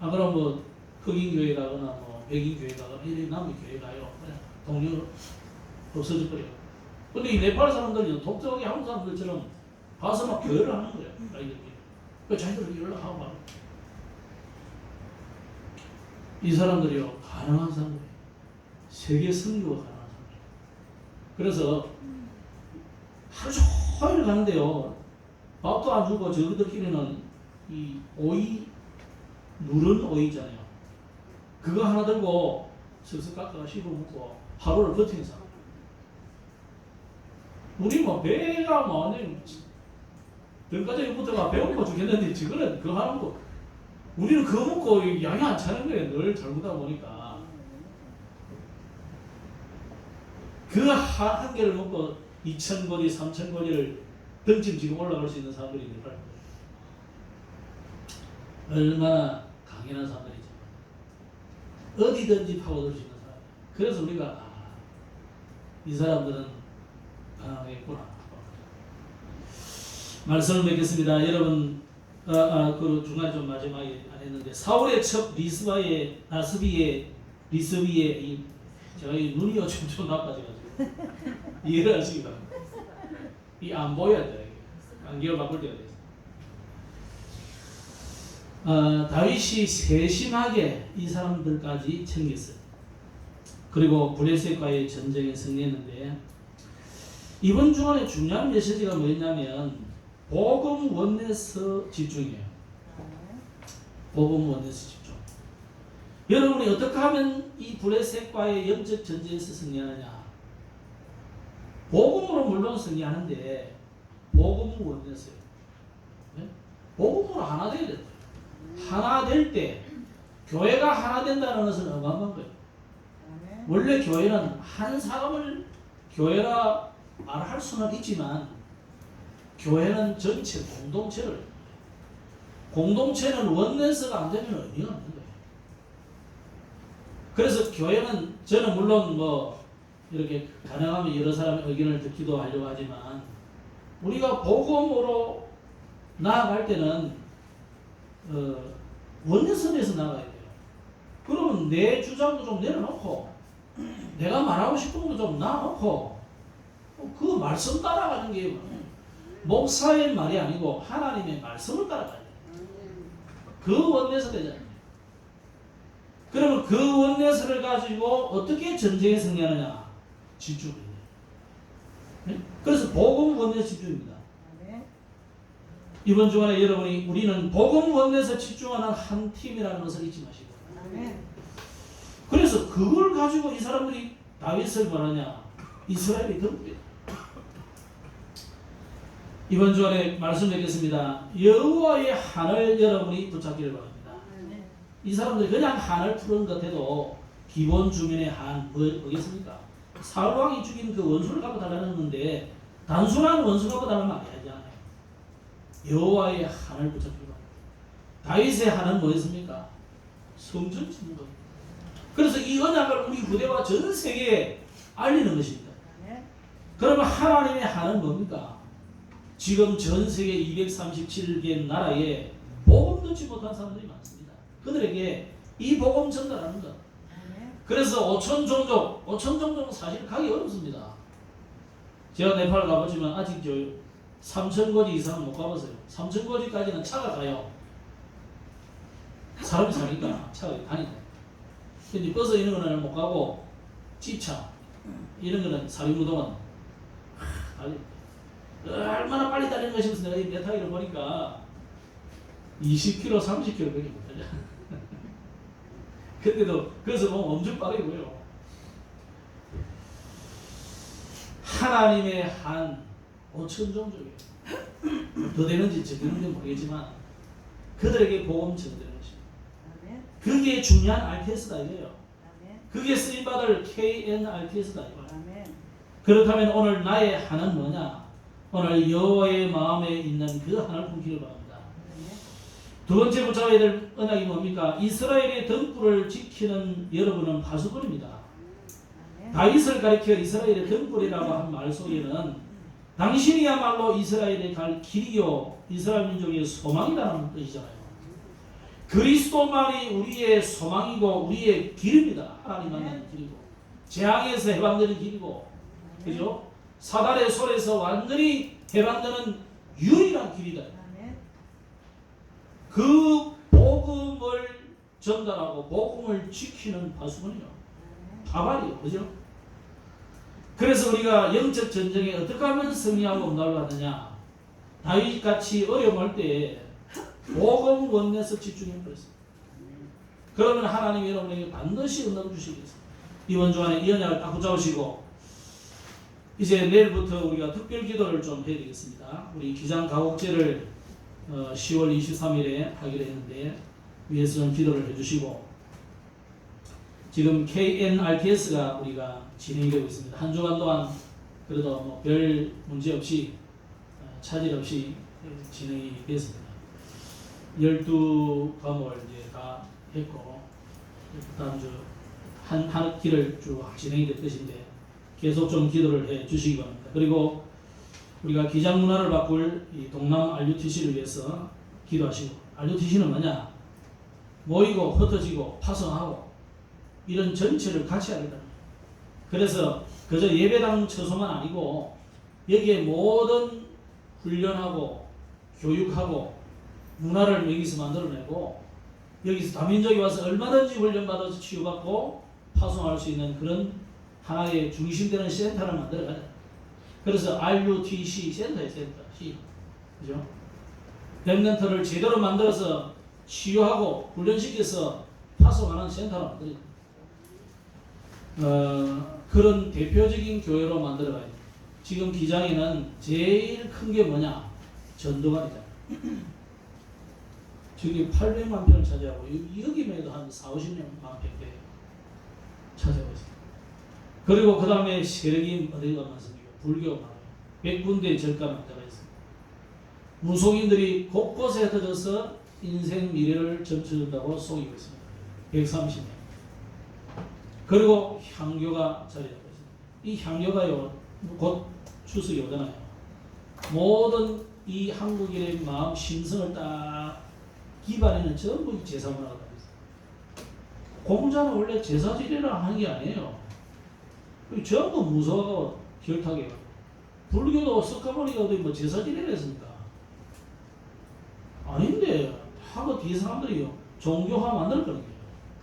안 그러면 뭐 흑인 교회 가거나 뭐 백인 교회 가거나 이래 남의 교회 가요. 그냥 동료 없어져 버려요. 근데 이 네팔 사람들이 독특하게 한국 사람들처럼 가서 막 교회를 하는 거예요. 자기들끼리. 그 자기들끼리 연락하고 막. 이 사람들이요 가능한 사람들이에요. 세계 선교가 가능한 사람들이에요. 그래서 하루 종일 가는데요. 밥도 안 주고 저희들끼리는 이 오이 누른 오이잖아요. 그거 하나 들고 슥슥 깎아가 씹어 먹고 하루를 버티는 사람. 우리 뭐 배가 뭐 등까지 붙어가 배고파 죽겠는데 저거는 그거 하나 먹고 우리는 그거 먹고 양이 안 차는 거예요. 늘 잘못하다 보니까 그 한 개를 먹고 2,000고지 3,000고지를 등짐 지금 올라갈 수 있는 사람들이 있는 거예요. 얼마나 강인한 사람들이죠. 어디든지 파고들 수 있는 사람. 그래서 우리가 이 사람들은 강하겠구나. 말씀을 맺겠습니다. 여러분 그 중간 좀 마지막에 안 했는데 사울의 첩 나스비의 제가 이 눈이 요즘 좀 나빠져가지고 이해를 하시기 바랍니다. 이 안 보여야 돼. 안경을 바꿀 때가 됐어. 다윗이 세심하게 이 사람들까지 챙겼어요. 그리고 블레셋과의 전쟁에 승리했는데 이번 주간에 중요한 메시지가 뭐였냐면 복음 원내서 집중이에요. 복음 원내서 집중. 여러분이 어떻게 하면 이 블레셋과의 영적 전쟁에서 승리하느냐? 복음으로 물론 승리하는데 복음 원내서요. 네? 복음으로 하나 돼야 돼요. 하나 될 때 교회가 하나 된다는 것은 어마어마한 거예요. 원래 교회는 한 사람을 교회라 말할 수는 있지만 교회는 전체 공동체는 원내서가 안 되면 의미가 없는 거예요. 그래서 교회는 저는 물론 뭐 이렇게 가능하면 여러 사람의 의견을 듣기도 하려고 하지만 우리가 복음으로 나아갈 때는 원내선에서 나가야 돼요. 그러면 내 주장도 좀 내려놓고 내가 말하고 싶은 것도 좀 놔놓고 그 말씀 따라가는 게 목사의 말이 아니고 하나님의 말씀을 따라가야 돼. 그 원내에서 되잖아요. 그러면 그 원내에서를 가지고 어떻게 전쟁에 승리하느냐? 집중을 해요. 네? 그래서 복음 원내 집중입니다. 아멘. 이번 주간에 여러분이 우리는 복음 원내에서 집중하는 한 팀이라는 것을 잊지 마시고. 아멘. 그래서 그걸 가지고 이 사람들이 다윗을 뭐하냐? 이스라엘이 덮게. 이번 주간에 말씀드리겠습니다. 여호와의 한을 여러분이 붙잡기를 바랍니다. 아멘. 이 사람들이 그냥 한을 푸는 것 해도 기본 주민의 한 뭐겠습니까? 사울 왕이 죽인 그 원수를 갖고 달라는 건데 단순한 원수 갖고 달라는 말이 아니잖아요. 여호와의 한을 붙잡기를 바랍니다. 다윗의 한은 뭐였습니까? 성전 짓는 것. 그래서 이 언약을 우리 후대와 전 세계에 알리는 것입니다. 아멘. 그러면 하나님의 한은 뭡니까? 지금 전 세계 237개 나라에 복음 듣지 못한 사람들이 많습니다. 그들에게 이 복음 전달하는 것. 아멘. 그래서 5천 종족은 사실 가기 어렵습니다. 제가 네팔 가보지만 아직 3,000거지 이상은 못 가봤어요. 3,000거지까지는 차가 가요. 사람이 사니까 차가 다니고. 근데 버스 이런 거는 못 가고 지차 이런 거는 사륜무동은 달리. 얼마나 빨리 달리는 것이 무슨 내가 이 메타기를 보니까 20km, 30km밖에 못 달려. 근데도 그래서 보면 엄청 빠르게 보여. 하나님의 한 5천 종족이에요. 더 되는지 적는지 모르겠지만 그들에게 복음 전되는 것입니다. 아멘. 그게 중요한 RTS다 이거예요. 아멘. 그게 쓰임받을 KNRTS다 이거예요. 아멘. 그렇다면 오늘 나의 한은 뭐냐? 오늘 여호와의 마음에 있는 그 한을 품기를 바랍니다. 아멘. 두 번째 붙잡아야 될 언약이 뭡니까? 이스라엘의 등불을 지키는 여러분은 파수꾼입니다. 아멘. 다윗을 가리켜 이스라엘의 등불이라고 한 말 속에는 당신이야말로 이스라엘의 갈 길이요 이스라엘 민족의 소망이라는 뜻이잖아요. 그리스도만이 우리의 소망이고 우리의 길입니다. 하나님 만나는 길이고 재앙에서 해방되는 길이고 그죠? 사단의 손에서 완전히 해방되는 유일한 길이다. 아멘. 그 복음을 전달하고 복음을 지키는 파수꾼이요. 다발이요. 그죠? 그래서 우리가 영적 전쟁에 어떻게 하면 승리하고 응답을 받느냐? 다윗같이 어려움할 때 복음 원내에서 집중해 버렸습니다. 그러면 하나님이 여러분에게 반드시 응답을 주시겠습니다. 이번 주간에 이 언약을 딱 붙잡으시고 이제 내일부터 우리가 특별 기도를 좀 해야 되겠습니다. 우리 기장 가곡제를 10월 23일에 하기로 했는데 위에서 좀 기도를 해주시고 지금 KNRTS가 우리가 진행이 되고 있습니다. 한 주간 동안 그래도 뭐 별 문제 없이 차질 없이 진행이 됐습니다. 12과목을 이제 다 했고 다음 주 한 학기를 쭉 진행이 될 것인데 계속 좀 기도를 해 주시기 바랍니다. 그리고 우리가 기장 문화를 바꿀 이 동남 RUTC를 위해서 기도하시고 RUTC는 뭐냐? 모이고 흩어지고 파송하고 이런 전체를 같이 하겠다. 그래서 그저 예배당 처소만 아니고 여기에 모든 훈련하고 교육하고 문화를 여기서 만들어내고 여기서 다민족이 와서 얼마든지 훈련받아서 치유받고 파송할 수 있는 그런 하나의 중심되는 센터를 만들어가자. 그래서 RUTC 센터예요. 센터. 그죠? 랩런트를 제대로 만들어서 치유하고 훈련시켜서 파송하는 센터를 만들어야 그런 대표적인 교회로 만들어가야 돼. 지금 기장에는 제일 큰 게 뭐냐? 전도관이잖아. 저기 800만 평을 차지하고 여기만 해도 한 4, 50만 평대 차지하고 있습니다. 그리고 그 다음에 세력이 어디가 많습니까? 불교가 많아요. 100군데 절간한 데가 있습니다. 무속인들이 곳곳에 흩어져서 인생 미래를 점쳐준다고 속이고 있습니다. 130년. 그리고 향교가 자리 잡고 있습니다. 이 향교가요, 곧 추석이 오잖아요. 모든 이 한국인의 마음, 심성을 딱 기반에는 전부 제사문화가 있습니다. 공자는 원래 제사 지내라 하는 게 아니에요. 전부 무서워하고 결탁해요. 불교도 석가모니가 어디 뭐 제사 지내라 했습니까? 아닌데 하고 뒤에 사람들이 종교화 만들 거는 거예요.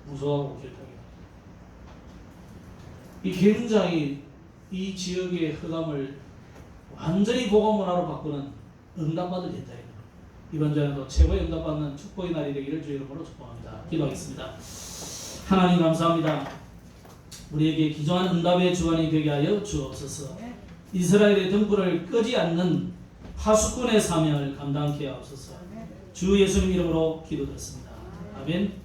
무서워하고 결탁해요. 이 굉장히 이 지역의 흑암을 완전히 복음문화로 바꾸는 응답받을 현장입니다. 이번 주에도 최고의 응답받는 축복의 날이 되기를 주의 이름으로 축복합니다. 기도하겠습니다. 하나님 감사합니다. 우리에게 기존한 응답의 주관이 되게 하여 주옵소서. 이스라엘의 등불을 끄지 않는 파수꾼의 사명을 감당케 하옵소서. 주 예수님 이름으로 기도드렸습니다. 아멘.